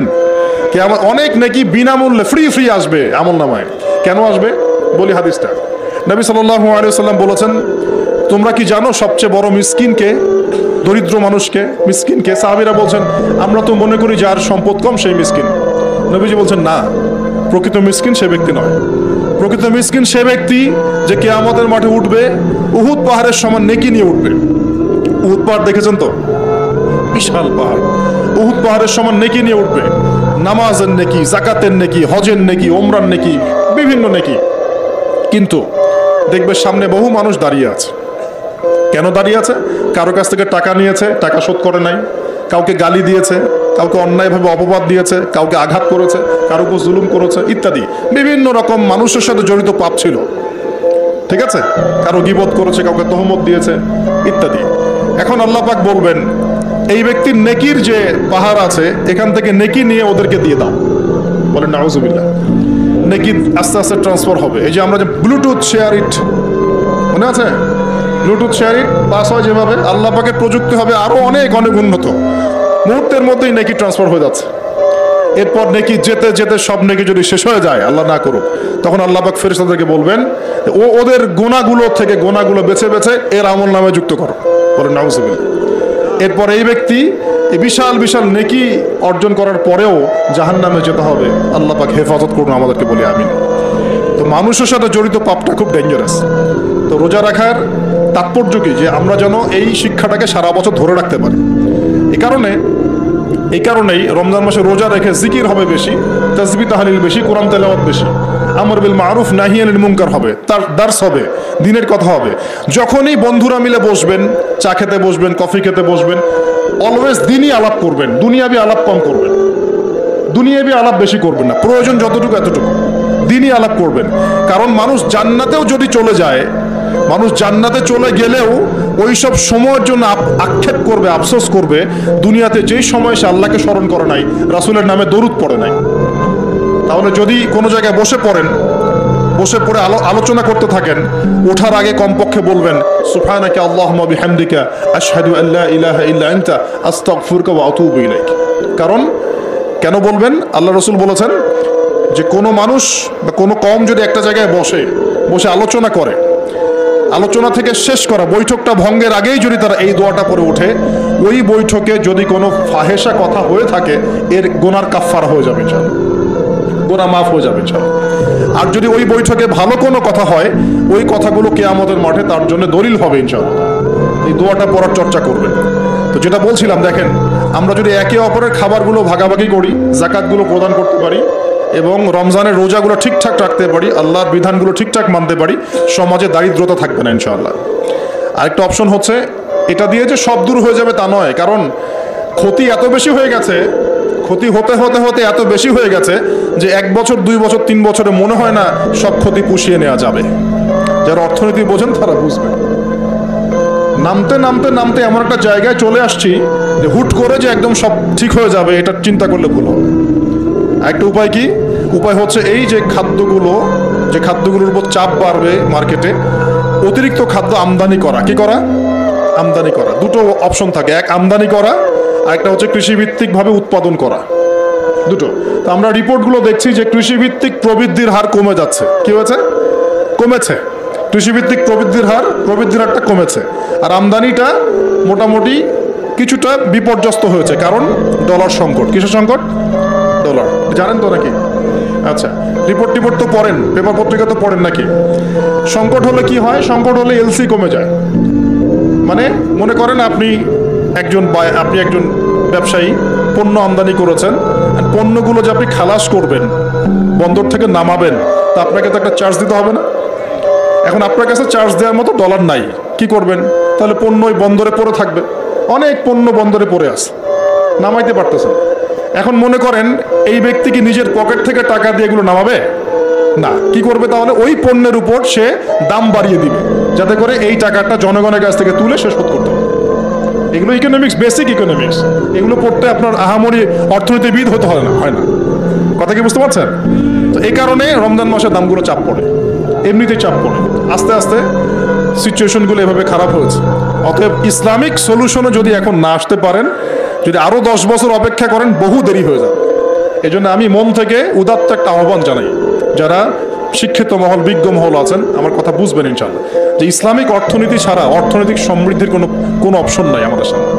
কিয়ামত অনেক নেকি বিনামূল্যে ফ্রি আসবে আমল নামায়। কেন আসবে বলি হাদিসটা। নবী সাল্লাল্লাহু আলাইহি ওয়াসাল্লাম বলেছেন, তোমরা কি জানো সবচেয়ে বড় মিসকিনকে? দরিদ্র মানুষকে, মিসকিনকে। সাহাবীরা বলছেন, আমরা তো মনে করি যার সম্পদ কম সেই মিসকিন। নবীজি বলছেন, না, প্রকৃত মিসকিন সে ব্যক্তি নয়। প্রকৃত মিসকিন সে ব্যক্তি যে কিয়ামতের মাঠে উঠবে, উহুদ পাহাড়ের সমান নেকি নিয়ে উঠবে। উহুদ পাহাড় দেখেছেন তো? বিশাল পাহাড়। উহুদ পাহাড়ের সমান নেকি নিয়ে উঠবে। নামাজের নেকি, যাকাতের নেকি, হজের নেকি, ওমরার নেকি, বিভিন্ন নেকি। কিন্তু দেখবে সামনে বহু মানুষ দাঁড়িয়ে আছে। কেন দাঁড়িয়ে আছে? কারো কাছ থেকে টাকা নিয়েছে, টাকা শোধ করে নাই, কাউকে গালি দিয়েছে, কাউকে অন্যায়ভাবে অপবাদ দিয়েছে, কাউকে আঘাত করেছে, কারো উপর জুলুম করেছে, ইত্যাদি বিভিন্ন রকম মানুষের সাথে জড়িত পাপ ছিল। ঠিক আছে? কারো গীবত করেছে, কাউকে তহমত দিয়েছে, ইত্যাদি। এখন আল্লাহ পাক বলবেন, এই ব্যক্তির নেকির যে পাহাড় আছে এখান থেকে নেকি নিয়ে ওদেরকে দিয়ে দাও। বলেন নাউজুবিল্লাহ। নেকি আস্তে আস্তে ট্রান্সফার হবে। এই যে আমরা যে ব্লুটুথ শেয়ার ইট, মনে আছে? ব্লুটুথ শেয়ার ইট পাস হয় যেভাবে, আল্লাহ পাকের প্রযুক্তি হবে আরো অনেক উন্নত। মুহূর্তের মধ্যেই নেকি ট্রান্সফার হয়ে যাচ্ছে। এরপর নেকি যেতে যেতে সব নেকি যদি শেষ হয়ে যায়, আল্লাহ না করুক, তখন আল্লাহ পাক ফেরেশতাদেরকে বলবেন, ওদের গোনাগুলো থেকে গোনাগুলো বেছে বেছে এর আমল নামে যুক্ত করো। বলেন নাউজুবিল্লাহ। এরপর এই ব্যক্তি এই বিশাল নেকি অর্জন করার পরেও জাহান্নামে যেতে হবে। আল্লাহ পাক হেফাজত করুন আমাদেরকে, বলি আমিন। তো মানুষের সাথে জড়িত পাপটা খুব ডেঞ্জারাস। তো রোজা রাখার তাৎপর্য কি? যে আমরা যেন এই শিক্ষাটাকে সারা বছর ধরে রাখতে পারি। এই কারণেই রমজান মাসে রোজা রেখে জিকির হবে বেশি, তাসবিহ তাহলিল বেশি, কোরআন তেলাওয়াত বেশি, আমর বিল মারুফ নাহি আনিল মুনকার হবে, তার দার্স হবে, দিনের কথা হবে। যখনই বন্ধুরা মিলে বসবেন, চা খেতে বসবেন, কফি খেতে বসবেন, অলওয়েজ দিনই আলাপ করবেন, দুনিয়াবি আলাপ কম করবেন, দুনিয়াবি আলাপ বেশি করবেন না। প্রয়োজন যতটুকু এতটুকু দিনই আলাপ করবেন। কারণ মানুষ জান্নাতেও যদি চলে যায়, মানুষ জান্নাতে চলে গেলেও ওই সব সময়ের জন্য আক্ষেপ করবে, আফসোস করবে, দুনিয়াতে যেই সময় সে আল্লাহকে স্মরণ করে নাই, রাসূলের নামে দরুদ পড়ে নাই। তাহলে যদি কোনো জায়গায় বসে পড়েন, বসে পড়ে আলোচনা করতে থাকেন, ওঠার আগে কমপক্ষে বলবেন সুবহানাকা আল্লাহুম্মা বিহামদিকা আশহাদু আল্লা ইলাহা ইল্লা আনতা আস্তাগফিরুকা ওয়া আতুবু ইলাইক। কারণ কেন বলবেন? আল্লাহ রাসূল বলেছেন যে কোনো মানুষ বা কোনো কওম যদি একটা জায়গায় বসে আলোচনা করে, আলোচনা থেকে শেষ করা বৈঠকটা ভঙ্গের আগেই যদি তারা এই দোয়াটা পড়ে ওঠে, ওই বৈঠকে যদি কোনো ফাহেসা কথা হয়ে থাকে এর গুনার কাফফারা হয়ে যাবে ইনশাআল্লাহ, গুনাহ মাফ হয়ে যাবে ইনশাআল্লাহ। আর যদি ওই বৈঠকে ভালো কোনো কথা হয়, ওই কথাগুলো কিয়ামতের মাঠে তার জন্য দলিল হবে ইনশাআল্লাহ। এই দোয়াটা পড়ার চর্চা করবেন। তো যেটা বলছিলাম, দেখেন আমরা যদি একে অপরের খাবারগুলো ভাগাভাগি করি, জাকাতগুলো প্রদান করতে পারি এবং রমজানের রোজাগুলো ঠিকঠাক রাখতে পারি, আল্লাহর বিধানগুলো ঠিকঠাক মানতে পারি, সমাজে দারিদ্রতা থাকবে না ইনশাআল্লাহ। আরেকটা অপশন হচ্ছে, এটা দিয়ে যে সব দূর হয়ে যাবে তা নয়, কারণ ক্ষতি এত বেশি হয়ে গেছে, ক্ষতি হতে হতে হতে এত বেশি হয়ে গেছে যে 1 বছর 2 বছর 3 বছরে মনে হয় না সব ক্ষতি পুষিয়ে নেওয়া যাবে। যারা অর্থনীতি বোঝেন তারা বুঝবেন। নামতে নামতে নামতে এমন একটা জায়গায় চলে আসছি যে হুট করে যে একদম সব ঠিক হয়ে যাবে, এটা চিন্তা করলে ভুল হবে। একটা উপায় কি? উপায় হচ্ছে এই যে খাদ্যগুলোর উপর চাপ বাড়বে মার্কেটে, অতিরিক্ত খাদ্য আমদানি করা। কি করা? আমদানি করা। দুটো অপশন থাকে, এক আমদানি করা, আর একটা হচ্ছে কৃষিভিত্তিকভাবে উৎপাদন করা। দুটো। তো আমরা রিপোর্টগুলো দেখছি যে কৃষিভিত্তিক প্রবৃদ্ধির হার কমে যাচ্ছে। কি হয়েছে? কমেছে। কৃষিভিত্তিক প্রবৃদ্ধির হারটা কমেছে, আর আমদানিটা মোটামুটি কিছুটা বিপর্যস্ত হয়েছে। কারণ ডলার সংকট। কিসের সংকট? ডলার। জানেন তো নাকি? আচ্ছা, রিপোর্ট তো পড়েন, পেপার পত্রিকা তো পড়েন নাকি? সংকট হলে কি হয়? সংকট হলে এলসি কমে যায়। মানে মনে করেন আপনি একজন ব্যবসায়ী, পণ্য আমদানি করেছেন, পণ্যগুলো যে আপনি খালাস করবেন, বন্দর থেকে নামাবেন, তা আপনাকে তো একটা চার্জ দিতে হবে না? এখন আপনার কাছে চার্জ দেওয়ার মতো ডলার নাই, কি করবেন? তাহলে পণ্য ওই বন্দরে পড়ে থাকবে। অনেক পণ্য বন্দরে পড়ে আছে, নামাইতে পারতেছেন। এখন মনে করেন এই ব্যক্তি কি নিজের পকেট থেকে টাকা দিয়ে এগুলো নামাবে? না। কি করবে তাহলে? ওই পণ্যের উপর সে দাম বাড়িয়ে দিবে, যাতে করে এই টাকাটা জনগণের কাছ থেকে তুলে সে শোধ করতে হবে। এগুলো ইকোনমিক্স, বেসিক ইকোনমিক্স। এগুলো পড়তে আপনার আহামরি অর্থনীতিবিদ হতে হয় না। কথা কি বুঝতে পারছেন? তো এই কারণে রমজান মাসে দামগুলো চাপ পড়ে, এমনিতেই চাপ পড়ে। আস্তে আস্তে সিচুয়েশনগুলো এভাবে খারাপ হয়েছে। অতএব ইসলামিক সলিউশনে যদি এখন না আসতে পারেন, যদি আরো 10 বছর অপেক্ষা করেন, বহু দেরি হয়ে যাবে। এই জন্য আমি মন থেকে উদাত্ত একটা আহ্বান জানাই, যারা শিক্ষিত মহল, বিজ্ঞ মহল আছেন, আমার কথা বুঝবেন ইনশাআল্লাহ, যে ইসলামিক অর্থনীতি ছাড়া অর্থনৈতিক সমৃদ্ধির কোনো অপশন নাই আমাদের সামনে।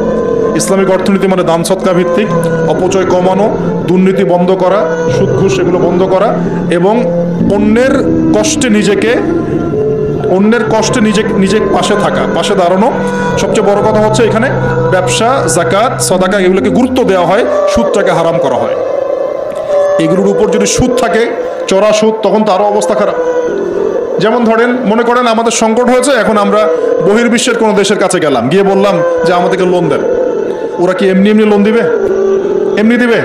ইসলামিক অর্থনীতি মানে দান সৎকা ভিত্তিক, অপচয় কমানো, দুর্নীতি বন্ধ করা, সুদ ঘুষ এগুলো বন্ধ করা, এবং অন্যের কষ্টে নিজে পাশে দাঁড়ানো। সবচেয়ে বড় কথা হচ্ছে এখানে ব্যবসা, জাকাত, সাদাকা এগুলোকে গুরুত্ব দেওয়া হয়, সুদটাকে হারাম করা হয়। এগুলোর উপর যদি সুদ থাকে, চড়া সুদ, তখন তো আরো অবস্থা খারাপ। যেমন ধরেন, মনে করেন আমাদের সংকট হয়েছে, এখন আমরা বহির্বিশ্বের কোনো দেশের কাছে গেলাম, গিয়ে বললাম যে আমাদেরকে লোন দেন। ওরা কি এমনি লোন দিবে? এমনি দিবে?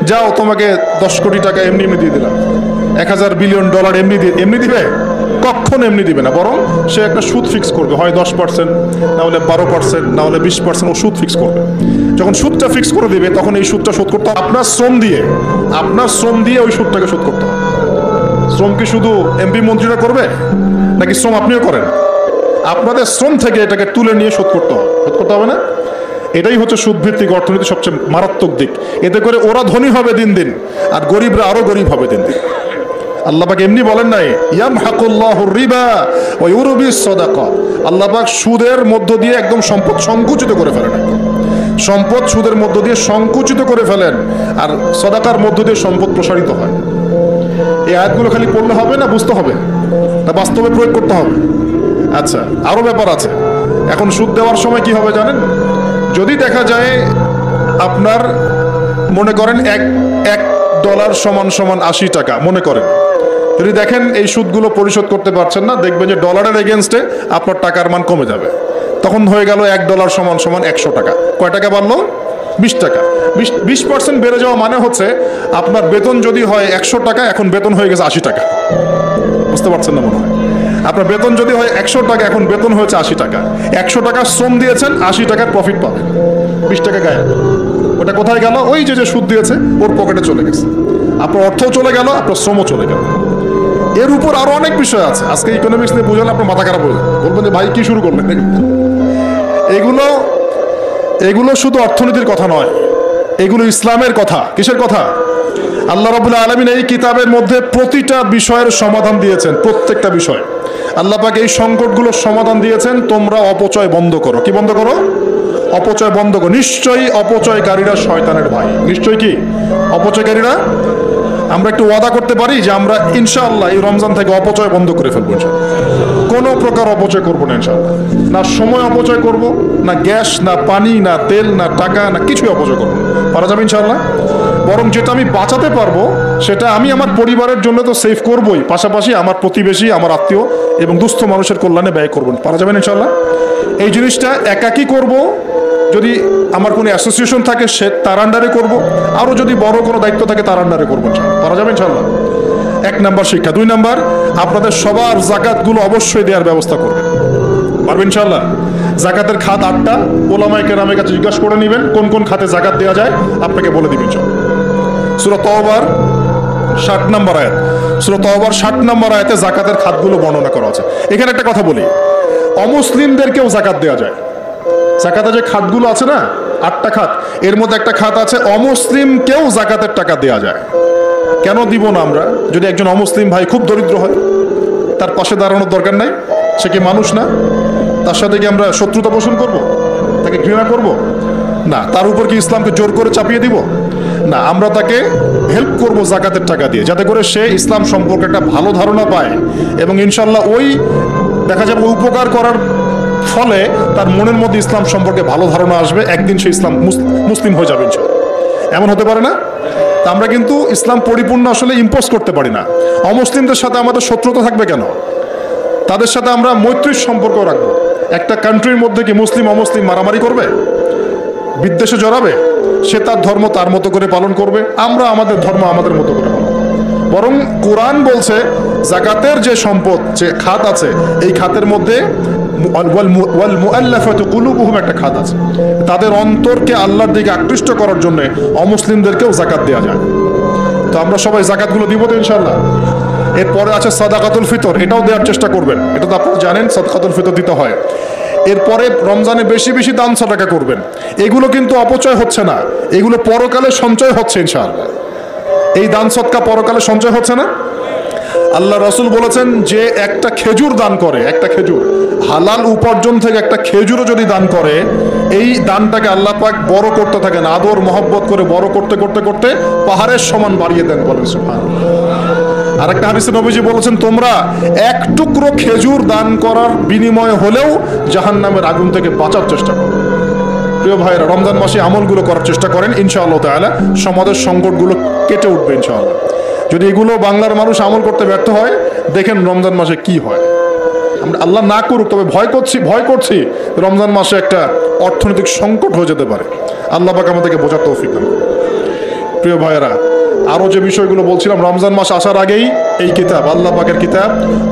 যাও, তোমাকে 10 কোটি টাকা এমনি দিয়ে দিলাম, 1000 বিলিয়ন ডলার এমনি দিবে? কখন এমনি দিবে না, বরং সে একটা সুদ ফিক্স করবে, হয় 10%, না হলে 12%, না হলে 20%। ও সুদ ফিক্স করবে। যখন সুদটা ফিক্স করে দিবে, তখন এই সুদটা শোধ করতে হবে আপনার শ্রম দিয়ে ওই সুদটাকে শোধ করতে হবে। শ্রম কি শুধু এমপি মন্ত্রীরা করবে, নাকি শ্রম আপনিও করেন? আপনাদের শ্রম থেকে এটাকে তুলে নিয়ে শোধ করতে হবে না? এটাই হচ্ছে সুদভিত্তিক অর্থনীতি সবচেয়ে মারাত্মক দিক। এতে করে ওরা ধনী হবে দিন দিন, আর গরিবরা আরো গরিব হবে দিন দিন। আল্লাহ পাক এমনি বলেন নাই ইয়ামহাকুল্লাহুর রিবা ওয়া ইউরবিস সাদাকা। আল্লাহ পাক সুদের মধ্য দিয়ে একদম সম্পদ সংকুচিত করে ফেলেন। সম্পদ সুদের মধ্য দিয়ে সংকুচিত করে ফেলেন, আর সাদাকার মধ্য দিয়ে সম্পদ প্রসারিত হয়। এই আয়াতগুলো খালি পড়লে হবে না, বুঝতে হবে, তা বাস্তবে প্রয়োগ করতে হবে। আচ্ছা, আরো ব্যাপার আছে। এখন সুদ দেওয়ার সময় কি হবে জানেন? যদি দেখা যায় আপনার, মনে করেন $1 সমান 80 টাকা, মনে করেন, যদি দেখেন এই সুদগুলো পরিশোধ করতে পারছেন না, দেখবেন যে ডলারের এগেনস্টে আপনার টাকার মান কমে যাবে। তখন হয়ে গেল $1 সমান 100 টাকা। কয় টাকা বাড়লো? 20 টাকা। 20% বেড়ে যাওয়া মানে হচ্ছে আপনার বেতন যদি হয় 100 টাকা, এখন বেতন হয়ে গেছে 80 টাকা। বুঝতে পারছেন না মনে হয়? আপনার বেতন যদি হয় 100 টাকা, এখন বেতন হয়েছে 80 টাকা। 100 টাকা শ্রম দিয়েছেন, 80 টাকার প্রফিট পাবেন, 20 টাকা গায়ে। ওটা কোথায় গেল? ওই যে সুদ দিয়েছে ওর পকেটে চলে গেছে। আপনার অর্থও চলে গেল, আপনার শ্রমও চলে গেল। এর উপর আরো অনেক বিষয় আছে। আজকে ইকোনমিক্স নিয়ে বোঝালে আপনার মাথা খারাপ হয়ে যাবে, বলবেন যে ভাই কি শুরু করলেন। এগুলো এগুলো শুধু অর্থনীতির কথা নয়, এগুলো ইসলামের কথা। কিসের কথা? আল্লাহ রাব্বুল আলামিন এই কিতাবের মধ্যে প্রতিটা বিষয়ের সমাধান দিয়েছেন। প্রত্যেকটা বিষয় আল্লাহ পাক এই সংকটগুলোর সমাধান দিয়েছেন। তোমরা অপচয় বন্ধ করো। কি বন্ধ করো? অপচয় বন্ধ করো। নিশ্চয়ই অপচয়কারীরা শয়তানের ভাই। নিশ্চয়ই কি অপচয়কারীরা? আমরা একটু ওয়াদা করতে পারি যে আমরা ইনশাআল্লাহ এই রমজান থেকে অপচয় বন্ধ করে ফেলবো। কোনো প্রকার অপচয় করবো না ইনশাআল্লাহ। না সময় অপচয় করব, না গ্যাস, না পানি, না তেল, না টাকা, না কিছুই অপচয় করবো না। পারা যাবে ইনশাআল্লাহ। বরং যেটা আমি বাঁচাতে পারবো সেটা আমি আমার পরিবারের জন্য তো সেভ করবোই, পাশাপাশি আমার প্রতিবেশী, আমার আত্মীয় এবং দুস্থ মানুষের কল্যাণে ব্যয় করবেন। পারা যাবেন ইনশাআল্লাহ। এই জিনিসটা একাকী করব, যদি আমার কোনো অ্যাসোসিয়েশন থাকে সে তার আন্ডারে করবো, আরও যদি বড় কোনো দায়িত্ব থাকে তার আন্ডারে করবো। পারা যাবে ইনশাআল্লাহ। 1 নাম্বার শিক্ষা। 2 নাম্বার, আপনাদের সবার জাকাতগুলো অবশ্যই দেওয়ার ব্যবস্থা করবেন। পারবেন ইনশাআল্লাহ। জাকাতের খাত 8টা। ওলামায়ে কেরামের কাছে জিজ্ঞাসা করে নেবেন কোন কোন খাতে জাকাত দেওয়া যায়, আপনাকে বলে দিবেন। সূরা তাওবার 60 নম্বর আয়াত। সূরা তাওবার 60 নম্বর আয়াতে জাকাতের খাতগুলো বর্ণনা করা আছে। এখানে একটা কথা বলি, অমুসলিমদেরকেও জাকাত দেওয়া যায়। জাকাতের যে খাতগুলো আছে না, 8টা খাত, এর মধ্যে একটা খাত আছে অমুসলিমকেও জাকাতের টাকা দেওয়া যায়। কেন দিব না আমরা? যদি একজন অমুসলিম ভাই খুব দরিদ্র হয়, তার পাশে দাঁড়ানোর দরকার নাই? সে কি মানুষ না? তার সাথে কি আমরা শত্রুতা পোষণ করব? তাকে ঘৃণা করব? না। তার উপর কি ইসলামকে জোর করে চাপিয়ে দিব? না। আমরা তাকে হেল্প করব জাকাতের টাকা দিয়ে, যাতে করে সে ইসলাম সম্পর্কে একটা ভালো ধারণা পায় এবং ইনশাল্লাহ ওই দেখা যাবে উপকার করার ফলে তার মনের মধ্যে ইসলাম সম্পর্কে ভালো ধারণা আসবে। একদিন সে ইসলাম মুসলিম হয়ে যাবে ইনশাল্লাহ। এমন হতে পারে না? আমরা কিন্তু ইসলাম পরিপূর্ণ আসলে ইম্পোজ করতে পারি না। অমুসলিমদের সাথে আমাদের শত্রুতা থাকবে কেন? তাদের সাথে আমরা মৈত্রীর সম্পর্ক রাখবো। একটা কান্ট্রির মধ্যে কি মুসলিম অমুসলিম মারামারি করবে, বিদ্বেষে জড়াবে? সে তার ধর্ম তার মতো করে পালন করবে, আমরা আমাদের ধর্ম আমাদের মতো করে পালন করব। বরং কোরআন বলছে জাকাতের যে সম্পদ, যে খাত আছে, এই খাতের মধ্যে ওয়াল মুআল্লাফাতু কুলুবুহুম একটা খাত আছে। তাদের অন্তরকে আল্লাহর দিকে আকৃষ্ট করার জন্য অমুসলিমদেরকেও জাকাত দেওয়া যায়। তো আমরা সবাই জাকাতগুলো দিব তো ইনশাআল্লাহ। এরপরে আছে সাদাকাতুল ফিতর, এটাও দেওয়ার চেষ্টা করবেন। এটা তো আপনারা জানেন সাদাকাতুল ফিতর দিতে হয়। এরপরে রমজানে বেশি বেশি দান সাদাকা করবেন। এগুলো কিন্তু অপচয় হচ্ছে না, এগুলো পরকালে সঞ্চয় হচ্ছে ইনশাআল্লাহ। এই দান সদকা পরকালে সঞ্চয় হচ্ছে না? আল্লাহ রাসূল বলেছেন যে একটা খেজুর দান করে, একটা খেজুর হালাল উপার্জন থেকে একটা খেজুরও যদি দান করে, এই দানটাকে আল্লাহ পাক বড় করতে থাকেন, আদর মহব্বত করে বড় করতে করতে করতে পাহাড়ের সমান বাড়িয়ে দেন। বলেন সুবহানাল্লাহ। আর একটা হাদিসে নবীজি বলেছেন তোমরা এক টুকরো খেজুর দান করার বিনিময়ে হলেও জাহান্নামের আগুন থেকে বাঁচার চেষ্টা করো। প্রিয় ভাইরা, রমজান মাসে আমলগুলো করার চেষ্টা করেন, ইনশাআল্লাহ তাআলা সমাজের সংকটগুলো কেটে উঠবে ইনশাআল্লাহ। যদি এগুলো বাংলার মানুষ আমল করতে ব্যর্থ হয়, দেখেন রমজান মাসে কি হয়। আমরা আল্লাহ না করুক, তবে ভয় করছি রমজান মাসে একটা অর্থনৈতিক সংকট হয়ে যেতে পারে। আল্লাহ পাক আমাদেরকে বোঝার তৌফিক দান করুন। প্রিয় ভাইয়েরা, আরও যে বিষয়গুলো বলছিলাম, রমজান মাস আসার আগেই এই কিতাব, আল্লাহ পাকের কিতাব,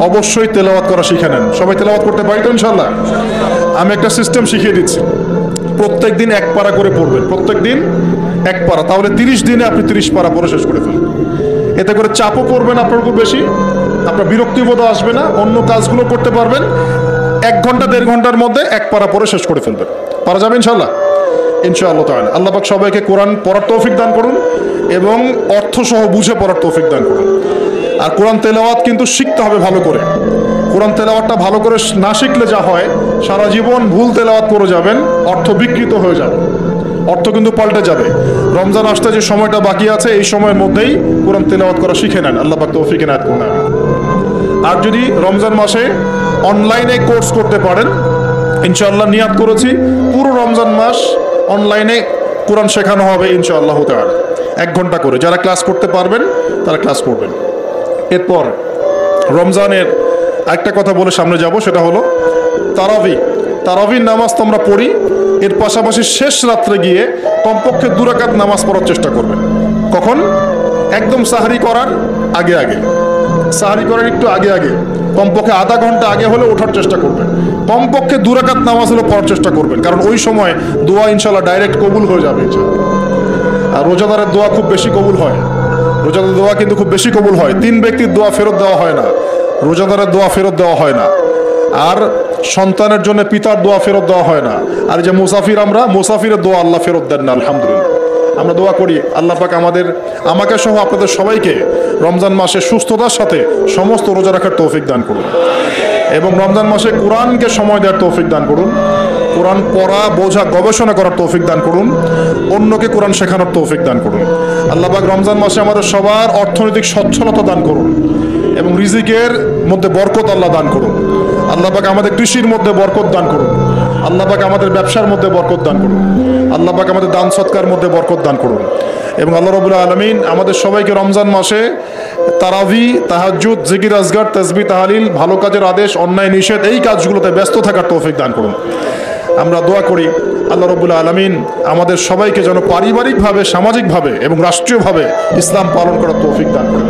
অবশ্যই তেলাওয়াত করা শিখে নেন। সবাই তেলাওয়াত করতে পারি তো ইনশাআল্লাহ? আমি একটা সিস্টেম শিখিয়ে দিচ্ছি। প্রত্যেক দিন 1 পারা করে পড়বেন, প্রত্যেক দিন 1 পারা। তাহলে 30 দিনে আপনি 30 পারা পড়ে শেষ করে ফেলবেন। এতে করে চাপও পড়বেন আপনার উপর বেশি, আপনার বিরক্তিবোধ আসবে না, অন্য কাজগুলো করতে পারবেন। 1 ঘন্টা 1.5 ঘন্টার মধ্যে 1 পারা পড়ে শেষ করে ফেলবেন। পারা যাবে ইনশাআল্লাহ। ইনশাআল্লাহ তাআলা আল্লাহ পাক সবাইকে কোরআন পড়ার তৌফিক দান করুন এবং অর্থসহ বুঝে পড়ার তৌফিক দান করুন। আর কোরআন তেলাওয়াত কিন্তু শিখতে হবে ভালো করে। কোরআন তেলাওয়াতটা ভালো করে না শিখলে যা হয়, সারা জীবন ভুল তেলাওয়াত করে যাবেন, অর্থ বিকৃত হয়ে যাবে, অর্থ কিন্তু পাল্টে যাবে। রমজান আসতে যে সময়টা বাকি আছে, এই সময়ের মধ্যেই কোরআন তেলাওয়াত করা শিখে নেন। আল্লাহ পাক তৌফিক এনায়েত করুন। আর যদি রমজান মাসে অনলাইনে কোর্স করতে পারেন, ইনশাআল্লাহ নিয়াত করেছি পুরো রমজান মাস অনলাইনে কোরআন শেখানো হবে ইনশাআল্লাহ তাআলা। 1 ঘন্টা করে যারা ক্লাস করতে পারবেন তারা ক্লাস করবেন। এরপর রমজানের একটা কথা বলে সামনে যাব, সেটা হলো তারাবির নামাজ তো আমরা পড়ি। এর পাশাপাশি শেষ রাত্রে গিয়ে কমপক্ষে 2 রাকাত নামাজ পড়ার চেষ্টা করবেন। কখন? একদম সাহরি করার আগে আগে, সাহরি করার একটু আগে আগে, কমপক্ষে আধা ঘন্টা আগে হলে ওঠার চেষ্টা করবেন। কমপক্ষে 2 রাকাত নামাজ হলে পড়ার চেষ্টা করবেন, কারণ ওই সময় দোয়া ইনশাআল্লাহ ডাইরেক্ট কবুল হয়ে যাবে। আর রোজাদারের দোয়া খুব বেশি কবুল হয়। রোজাদার দোয়া কিন্তু খুব বেশি কবুল হয়। 3 ব্যক্তির দোয়া ফেরত দেওয়া হয় না, রোজাদারের দোয়া ফেরত দেওয়া হয় না। আর সন্তানের জন্য পিতার দোয়া ফেরত দেওয়া হয় না। আর যে মুসাফির, আমরা মুসাফিরের দোয়া আল্লাহ ফেরত দেন না। আলহামদুলিল্লাহ আমরা দোয়া করি আল্লাহ পাক আমাকে সহ আপনাদের সবাইকে রমজান মাসে সুস্থতার সাথে সমস্ত রোজা রাখার তৌফিক দান করুন, এবং রমজান মাসে কোরআনকে সময় দেওয়ার তৌফিক দান করুন, কোরআন পড়া, বোঝা, গবেষণা করার তৌফিক দান করুন, অন্যকে কোরআন শেখানোর তৌফিক দান করুন। আল্লাহ পাক রমজান মাসে আমাদের সবার অর্থনৈতিক সচ্ছলতা দান করুন, এবং রিজিকের মধ্যে বরকত আল্লাহ দান করুন। আল্লাহ পাক আমাদের কৃষির মধ্যে বরকত দান করুন, আল্লাহ পাক আমাদের ব্যবসার মধ্যে বরকত দান করুন, আল্লাহ পাক আমাদের দান সৎকার মধ্যে বরকত দান করুন। এবং আল্লাহ রাব্বুল আলামিন আমাদের সবাইকে রমজান মাসে তারাবি, তাহাজ্জুদ, জিকির আজগার, তাসবিহ, তাহলিল, ভালো কাজের আদেশ, অন্যায় নিষেধ, এই কাজগুলোতে ব্যস্ত থাকার তৌফিক দান করুন। আমরা দোয়া করি আল্লাহ রাব্বুল আলামিন আমাদের সবাইকে যেন পারিবারিকভাবে, সামাজিকভাবে এবং রাষ্ট্রীয়ভাবে ইসলাম পালন করার তৌফিক দান করেন।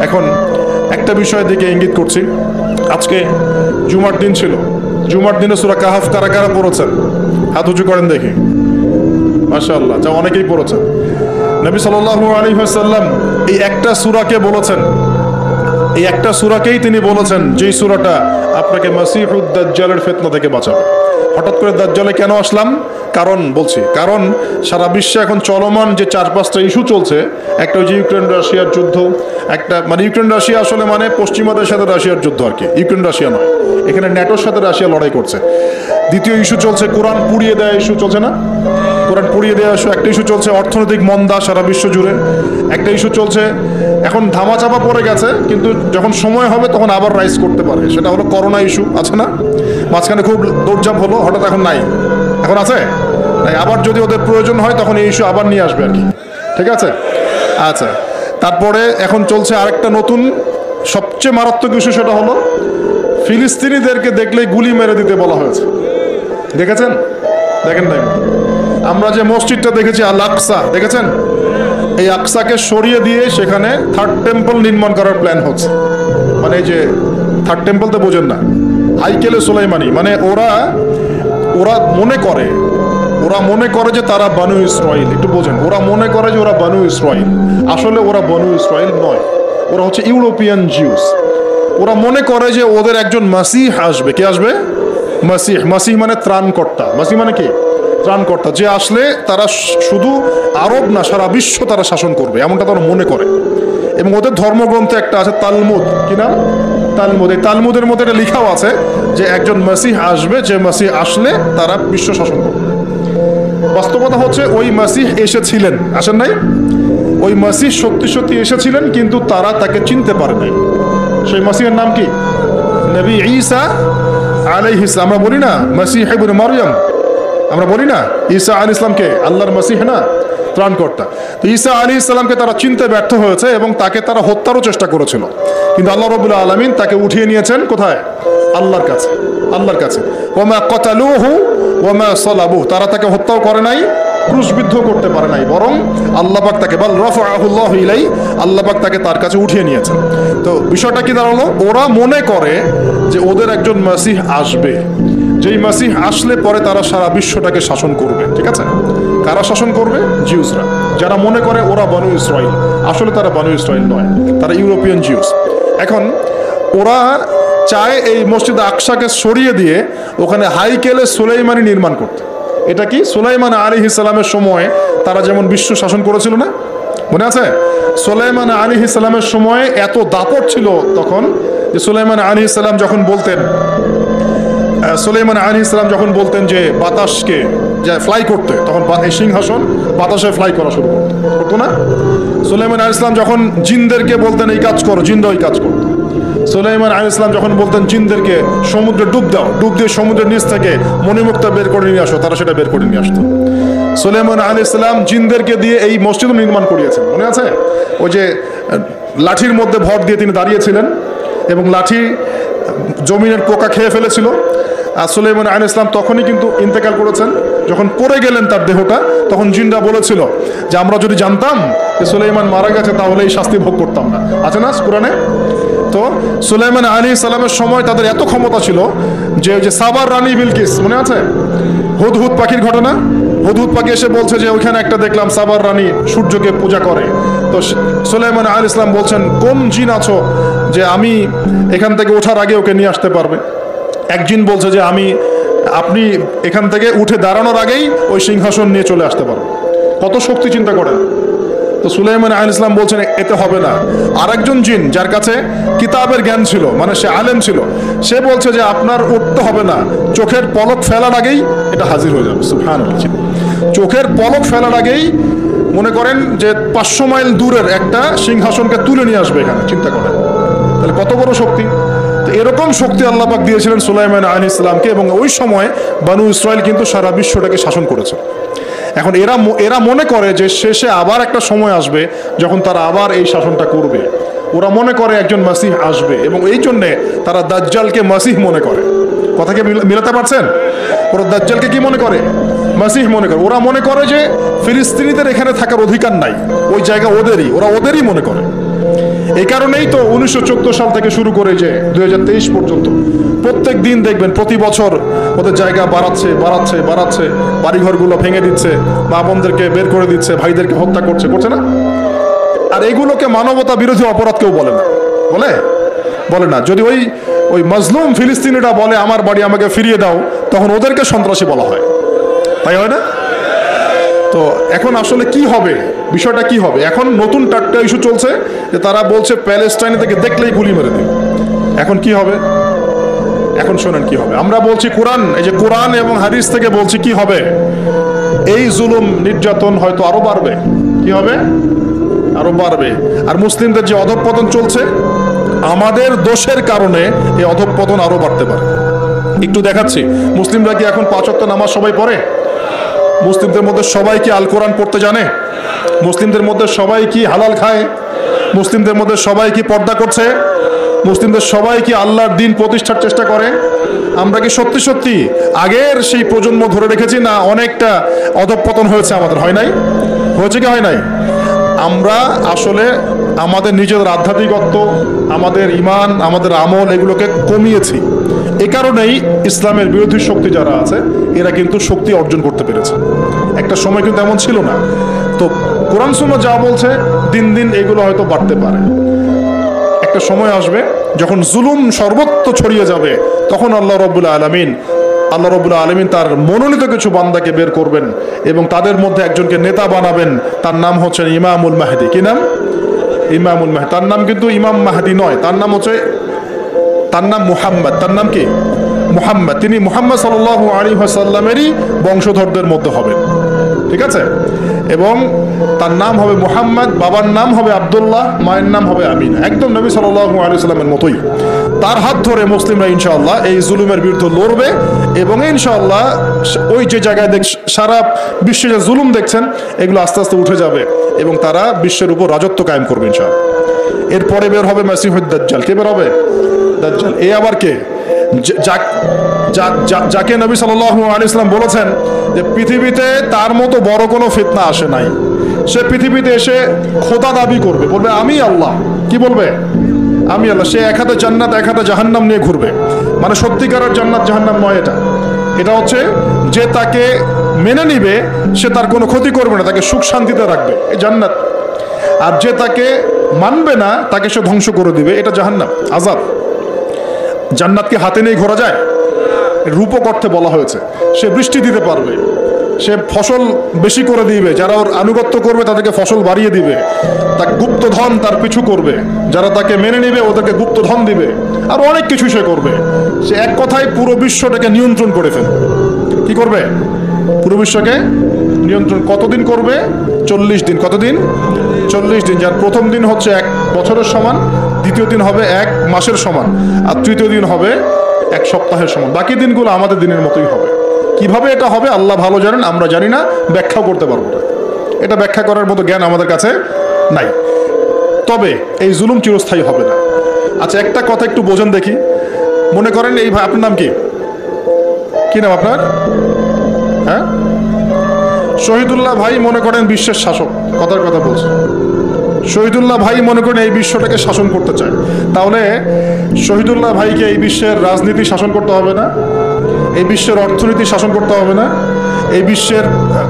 এখন একটা বিষয়ের দিকে ইঙ্গিত করছি। আজকে জুমার দিন ছিল। জুমার দিনে সূরা কাহাফ কারা কারা পড়েছেন? হাত উঁচু করেন দেখি। মাশাআল্লাহ, যা অনেকেই পড়েছেন। নবী সাল্লাল্লাহু আলাইহি ওয়াসাল্লাম এই একটা সূরাকে বলেছেন, এই একটা সূরাকেই তিনি বলেছেন যেই সূরাটা আপনাকে মাসিহুদ দাজ্জালের ফিতনা থেকে বাঁচাবে। হঠাৎ করে দাজ্জালে কেন আসলাম? কারণ সারা বিশ্বে এখন চলমান যে 4-5টা ইস্যু চলছে, একটা ওই যে ইউক্রেন রাশিয়ার যুদ্ধ, একটা মানে ইউক্রেন রাশিয়া আসলে মানে পশ্চিমাদের সাথে রাশিয়ার যুদ্ধ আর কি, ইউক্রেন রাশিয়া নয়, এখানে ন্যাটোর সাথে রাশিয়া লড়াই করছে। দ্বিতীয় ইস্যু চলছে কোরআন পুড়িয়ে দেওয়া ইস্যু চলছে না, কোরআন পুড়িয়ে দেওয়া ইস্যু। একটা ইস্যু চলছে অর্থনৈতিক মন্দা সারা বিশ্ব জুড়ে, একটা ইস্যু চলছে এখন ধামাচাপা পড়ে গেছে, কিন্তু যখন সময় হবে তখন আবার রাইজ করতে পারে, সেটা হলো করোনা ইস্যু। আছে না, মাঝখানে খুব দৌড়ঝাঁপ হলো, হঠাৎ এখন নাই, এখন আছে নাই, আবার যদি ওদের প্রয়োজন হয় তখন এই ইস্যু আবার নিয়ে আসবে আর কি, ঠিক আছে। আচ্ছা, তারপরে এখন চলছে আরেকটা নতুন সবচেয়ে মারাত্মক ইস্যু, সেটা হলো ফিলিস্তিনিদেরকে দেখলেই গুলি মেরে দিতে বলা হয়েছে। দেখেছেন? দেখেন নাই? আমরা যে মসজিদটা দেখেছি আল আকসা, দেখেছেন? এই আকসাকে সরিয়ে দিয়ে সেখানে 3rd টেম্পল নির্মাণ করার প্ল্যান হচ্ছে। মানে এই যে 3rd টেম্পল তো বোঝেন না, হাইকেলে সুলাইমানি, মানে ওরা মনে করে যে তারা বানু ইসরাইল। একটু বোঝেন, ওরা মনে করে যে ওরা বানু ইসরাইল, আসলে ওরা বানু ইসরাইল নয়, ওরা হচ্ছে ইউরোপিয়ান জিউস। ওরা মনে করে যে ওদের একজন মাসিহ আসবে। কে আসবে? মাসিহ মানে ত্রাণকর্তা। মাসিহ মানে কি? ত্রাণকর্তা, যে আসলে তারা শুধু আরব না, সারা বিশ্ব তারা শাসন করবে, এমনটা তারা মনে করে। এবং ওদের ধর্মগ্রন্থে একটা আছে তালমুদ, কি নাম? তালমুদ। এই তালমুদের মধ্যে এটা লেখাও আছে যে একজন মাসিহ আসবে, যে মাসিহ আসলে তারা বিশ্ব শাসন করবে। বাস্তবতা হচ্ছে ওই মাসিহ এসেছিলেন, আসেন নাই? ওই মাসিহ সত্যি এসেছিলেন, কিন্তু তারা তাকে চিনতে পারে নাই। সেই মাসিহের নাম কি? নবী ঈসা আলাইহিস সালাম। আমরা বলি না মাসিহ ইবনে মারইয়াম, আমরা বলি না ঈসা আলাইহিস সালামকে আল্লাহর মাসিহ না, ত্রাণকর্তা। তো ঈসা আলাইহিস সালামকে তারা চিনতে ব্যর্থ হয়েছে এবং তাকে তারা হত্যারও চেষ্টা করেছিল, কিন্তু আল্লাহ রাব্বুল আলামিন তাকে উঠিয়ে নিয়েছেন কোথায়? আল্লাহর কাছে। ওমা কতালুহু ওমা সালাবুহু, তারা তাকে হত্যাও করে নাই, ক্রুশবিদ্ধ করতে পারে নাই, বরং আল্লাহ পাক তাকে বাল রাফাআহুল্লাহু ইলাই, আল্লাহ পাক তাকে তার কাছে উঠিয়ে নিয়েছেন। তো বিষয়টা কি দাঁড়ালো? ওরা মনে করে যে ওদের একজন মাসিহ আসবে, যেই মাসিহ আসলে পরে তারা সারা বিশ্বটাকে শাসন করবে। ঠিক আছে, কারা শাসন করবে? জিউসরা, যারা মনে করে ওরা বানু ইসরাইল, আসলে তারা বানু ইসরাইল নয়, তারা ইউরোপিয়ান জিউস। এখন ওরা চায় এই মসজিদ আকসাকে সরিয়ে দিয়ে ওখানে হাইকেলে সুলাইমানি নির্মাণ করতে। এটা কি? সুলাইমান আলাইহিস সালামের সময় তারা যেমন বিশ্ব শাসন করেছিল না, মনে আছে? সুলাইমান আলাইহিস সালামের সময় এত দাপট ছিল তখন, যে সুলাইমান আলাইহিস সালাম যখন বলতেন যে বাতাসকে যে ফ্লাই করতে, তখন এই সিংহাসন বাতাসে ফ্লাই করা শুরু করতো না? সুলাইমান আলাইহিস সালাম যখন জিনদেরকে বলতেন এই কাজ করো, জিনরা ওই কাজ করতো। সুলাইমান আলাইহিস সালাম যখন বলতেন জিনদেরকে সমুদ্রে ডুব দাও, ডুব দিয়ে সমুদ্রের নিচ থেকে মণিমুক্তা বের করে নিয়ে আসো, তারা সেটা বের করে নিয়ে আসতো। সুলাইমান আলাইহিস সালাম জিনদেরকে দিয়ে এই মসজিদ নির্মাণ করিয়েছেন, মনে আছে? ওই যে লাঠির মধ্যে ভর দিয়ে তিনি দাঁড়িয়েছিলেন এবং লাঠি জমিনের পোকা খেয়ে ফেলেছিল। আর সুলাইমান আলাইহিস সালাম তখনই কিন্তু ইন্তেকাল করেছেন। যখন পড়ে গেলেন তার দেহটা, তখন জিনরা বলেছিল যে আমরা যদি জানতাম যে সুলাইমান মারা গেছে তাহলে এই শাস্তি ভোগ করতাম না। আছে না কোরআনে? তো সুলাইমান আলাইহিস সালামের সময় তাদের এত ক্ষমতা ছিল যে ওই যে সাবার রানী বিলকিস, মনে আছে? হুদহুদ পাখির ঘটনা, হুদহুদ পাখি এসে বলছে যে ওইখানে একটা দেখলাম সাবার রানী সূর্যকে পূজা করে। তো সুলাইমান আলাইহিস সালাম বলছেন, কোন জিন আছো যে আমি এখান থেকে ওঠার আগে ওকে নিয়ে আসতে পারবে? এক জিন বলছে যে আপনি এখান থেকে উঠে দাঁড়ানোর আগেই ওই সিংহাসন নিয়ে চলে আসতে পারবো। কত শক্তি চিন্তা করেন। তো সুলাইমান আলাইহিস সালাম বলছেন এতে হবে না। আরেকজন জিন যার কাছে কিতাবের জ্ঞান ছিল, মানে সে আলেম ছিল, সে বলছে যে আপনার উঠতে হবে না, চোখের পলক ফেলার আগেই এটা হাজির হয়ে যাবে। সুবহানাল্লাহ। চোখের পলক ফেলার আগেই মনে করেন যে 500 মাইল দূরের একটা সিংহাসনকে তুলে নিয়ে আসবে এখানে। চিন্তা করেন তাহলে কত বড় শক্তি। তো এরকম শক্তি আল্লাহ পাক দিয়েছিলেন সুলাইমান আলাইহিস সালামকে, এবং ওই সময় বনু ইসরাইল কিন্তু সারা বিশ্বটাকে শাসন করেছে। এখন এরা মনে করে যে শেষে আবার একটা সময় আসবে যখন তারা আবার এই শাসনটা করবে। ওরা মনে করে একজন মাসিহ আসবে, এবং এই জন্যে তারা দাজ্জালকে মাসিহ মনে করে। কথাকে মিলাতে পারছেন? ওরা দাজ্জালকে কি মনে করে? মাসিহ মনে করে। ওরা মনে করে যে ফিলিস্তিনিদের এখানে থাকার অধিকার নাই, ওই জায়গা ওদেরই, ওরা ওদেরই মনে করে। এই কারণেই তো 1914 সাল থেকে শুরু করে যে 2023 পর্যন্ত প্রত্যেক দিন দেখবেন প্রতি বছর ওদের জায়গা বাড়াচ্ছে বাড়াচ্ছে বাড়াচ্ছে, বাড়িঘরগুলো ভেঙে দিচ্ছে, মা বোনদেরকে বের করে দিচ্ছে, ভাইদেরকে হত্যা করছে না? আর এগুলোকে মানবতা বিরোধী অপরাধ কেউ বলে না, বলে না। যদি ওই মজলুম ফিলিস্তিনিরা বলে আমার বাড়ি আমাকে ফিরিয়ে দাও, তখন ওদেরকে সন্ত্রাসী বলা হয়, তাই হয় না? তো এখন আসলে কি হবে, বিষয়টা কি হবে? এখন নতুন টাটকা ইস্যু চলছে যে তারা বলছে প্যালেস্টাইন থেকে দেখলেই গুলি মেরে দিন। এখন কি হবে? এখন শোনেন কি হবে। আমরা বলছি কোরআন, এই যে কোরআন এবং হাদিস থেকে বলছি কি হবে। এই জুলুম নির্যাতন হয়তো আরো বাড়বে। কি হবে? আরো বাড়বে। আর মুসলিমদের যে অধঃপতন চলছে, আমাদের দোষের কারণে এই অধঃপতন আরো বাড়তে পারে। একটু দেখাচ্ছি, মুসলিমরা কি এখন 5 ওয়াক্ত নামাজ সবাই পড়ে? মুসলিমদের মধ্যে সবাই কি আল কোরআন পড়তে জানে? মুসলিমদের মধ্যে সবাই কি হালাল খায়? মুসলিমদের মধ্যে সবাই কি পর্দা করছে? মুসলিমদের সবাই কি আল্লাহর দ্বীন প্রতিষ্ঠার চেষ্টা করে? আমরা কি সত্যি সত্যি আগের সেই প্রজন্ম ধরে রেখেছি, না অনেকটা অধঃপতন হয়েছে আমাদের? হয় নাই? হয়েছে কি হয় নাই? আমরা আসলে আমাদের নিজেদের আধ্যাত্মিকত্ব, আমাদের ইমান, আমাদের আমল এগুলোকে কমিয়েছি। এ কারণেই ইসলামের বিরোধী শক্তি যারা আছে এরা কিন্তু শক্তি অর্জন করতে পেরেছে। একটা সময় কিন্তু এমন ছিল না। তো কোরআন সুন্নাহ যা বলছে দিন দিন এগুলো হয়তো বাড়তে পারে। একটা সময় আসবে যখন জুলুম সর্বত্র ছড়িয়ে যাবে, তখন আল্লাহ রাব্বুল আলামিন তার মনোনীত কিছু বান্দাকে বের করবেন এবং তাদের মধ্যে একজনকে নেতা বানাবেন। তার নাম হচ্ছে ইমামুল মাহদি। কি নাম? ইমামুল মাহদি। তার নাম কিন্তু ইমাম মাহদি নয়, তার নাম মুহাম্মদ। তার নাম কি? মুহাম্মদ। তিনি মুহাম্মদ সাল্লাল্লাহু আলাইহি ওয়াসাল্লামেরই বংশধরদের মধ্যে হবেন। ঠিক আছে? এবং তার নাম হবে মুহাম্মদ, বাবার নাম হবে আব্দুল্লাহ, মায়ের নাম হবে আমিনা, একদম নবী সাল্লাল্লাহু আলাইহি ওয়াসাল্লামের মতোই। তার হাত ধরে মুসলিমরা ইনশাআল্লাহ এই জুলুমের বিরুদ্ধে লড়বে, এবং ইনশাআল্লাহ ওই যে জায়গায় সারা বিশ্বে যে জুলুম দেখছেন এগুলো আস্তে আস্তে উঠে যাবে, এবং তারা বিশ্বের উপর রাজত্ব কায়েম করবে ইনশাআল্লাহ। এরপরে বের হবে মাসিহুদ দাজ্জাল। কে বের হবে? দাজ্জাল। এ আবার কে? যাকে নবী সাল্লাল্লাহু আলাইহি ওয়াসাল্লাম বলেছেন যে পৃথিবীতে তার মতো বড় কোনো ফিতনা আসে নাই। সে পৃথিবীতে এসে খোদা দাবি করবে, বলবে আমি আল্লাহ। কি বলবে? আমি আল্লাহ। সে এক হাতে জান্নাত এক হাতে জাহান্নাম নিয়ে ঘুরবে। মানে সত্যিকারের জান্নাত জাহান্নাম নয় এটা হচ্ছে যে তাকে মেনে নিবে সে তার কোনো ক্ষতি করবে না, তাকে সুখ শান্তিতে রাখবে, এই জান্নাত। আর যে তাকে মানবে না তাকে সে ধ্বংস করে দিবে, এটা জাহান্নাম, আযাব। জান্নাতকে হাতে নিয়ে ঘোরা যায়? রূপক অর্থে বলা হয়েছে। সে বৃষ্টি দিতে পারবে, সে ফসল বেশি করে দিবে, যারা ওর আনুগত্য করবে তাদেরকে ফসল বাড়িয়ে দিবে, তাকে গুপ্তধন তার পিছু করবে, যারা তাকে মেনে নেবে ওদেরকে গুপ্তধন দিবে, আর অনেক কিছু সে করবে। সে এক কথায় পুরো বিশ্বটাকে নিয়ন্ত্রণ করে ফেলবে। কি করবে? পুরো বিশ্বকে নিয়ন্ত্রণ। কতদিন করবে? 40 দিন। কতদিন? 40 দিন। যার প্রথম দিন হচ্ছে 1 বছরের সমান, দ্বিতীয় দিন হবে 1 মাসের সমান, আর তৃতীয় দিন হবে 1 সপ্তাহের সমান। বাকি দিনগুলো আমাদের দিনের মতোই হবে। কিভাবে এটা হবে আল্লাহ ভালো জানেন, আমরা জানি না, ব্যাখ্যাও করতে পারবো না। এটা ব্যাখ্যা করার মতো জ্ঞান আমাদের কাছে নাই। তবে এই জুলুম চিরস্থায়ী হবে না। আচ্ছা, একটা কথা একটু বোঝেন দেখি। মনে করেন এই ভাই, আপনার নাম কি? কি নাম আপনার? হ্যাঁ, শহীদুল্লাহ ভাই মনে করেন বিশ্বের শাসক, কথার কথা বলছে। শহীদুল্লাহ ভাই মনে করেন এই বিশ্বটাকে শাসন করতে চায়। তাহলে শহীদুল্লাহ ভাইকে এই বিশ্বের রাজনীতি শাসন করতে হবে না? এই বিশ্বের অর্থনীতি শাসন করতে হবে না? এই বিশ্বের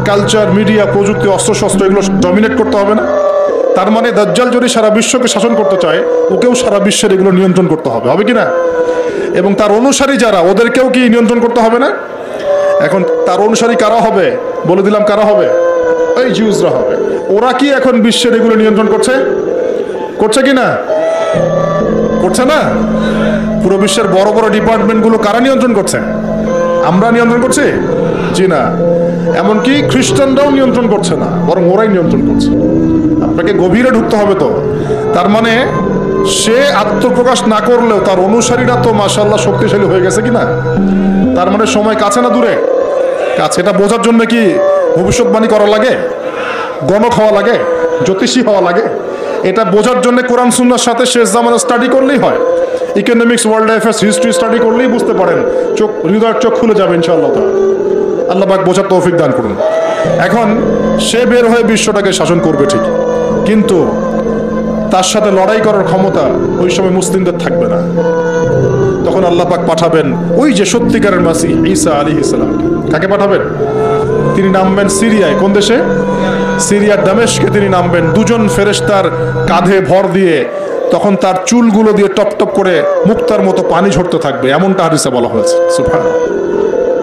কালচার, মিডিয়া, প্রযুক্তি, অস্ত্রশস্ত্র এগুলো ডমিনেট করতে হবে না? তার মানে দাজ্জাল যদি সারা বিশ্বকে শাসন করতে চায়, ওকেও সারা বিশ্বের এগুলো নিয়ন্ত্রণ করতে হবে, হবে কি না? এবং তার অনুসারী যারা, ওদেরকেও কি নিয়ন্ত্রণ করতে হবে না? এখন তার অনুসারী কারা হবে? বলে দিলাম কারা হবে? এই জিউসরা হবে। ওরা কি এখন বিশ্বের এগুলো নিয়ন্ত্রণ করছে? করছে কি না? করছে না? পুরো বিশ্বের বড় বড় ডিপার্টমেন্টগুলো কারা নিয়ন্ত্রণ করছে? আমরা নিয়ন্ত্রণ করছি? জি না। এমনকি খ্রিস্টানরাও নিয়ন্ত্রণ করছে না, বরং ওরাই নিয়ন্ত্রণ করছে। আপনাকে গভীরে ঢুকতে হবে তো। তার মানে সে আত্মপ্রকাশ না করলেও তার অনুসারীরা তো মাশাআল্লাহ শক্তিশালী হয়ে গেছে কিনা? তার মানে সময় কাছে না দূরে? কাছে। এটা বোঝার জন্য কি ভবিষ্যৎবাণী করা লাগে? গণক হওয়া লাগে? জ্যোতিষী হওয়া লাগে? এটা বোঝার জন্য কোরআন সুন্নাহর সাথে শেষ জামানা স্টাডি করলেই হয়। Economics, world affairs, history study করলেই বুঝতে পারেন, চোখ, হৃদয়ের চোখ খুলে যাবে ইনশাআল্লাহ। আল্লাহ পাক বোঝার তৌফিক দান করুন। এখন সে বের হয়ে বিশ্বটাকে শাসন করবে ঠিক, কিন্তু তার সাথে লড়াই করার ক্ষমতা ওই সময় মুসলিমদের থাকবে না। তখন আল্লাহ পাক পাঠাবেন ওই যে সত্যিকারের মাসিহ ঈসা আলাইহিস সালাম। কাকে পাঠাবেন? তিনি নামবেন সিরিয়ায়। কোন দেশে? সিরিয়ার দামেস্কে তিনি নামবেন। দুজন ফেরেশতার কাঁধে ভর দিয়ে, তখন তার চুলগুলো দিয়ে টপ টপ করে মুক্তার মতো পানি ঝরতে থাকবে, এমনটা হাদিসে বলা হয়েছে। সুবহানাল্লাহ,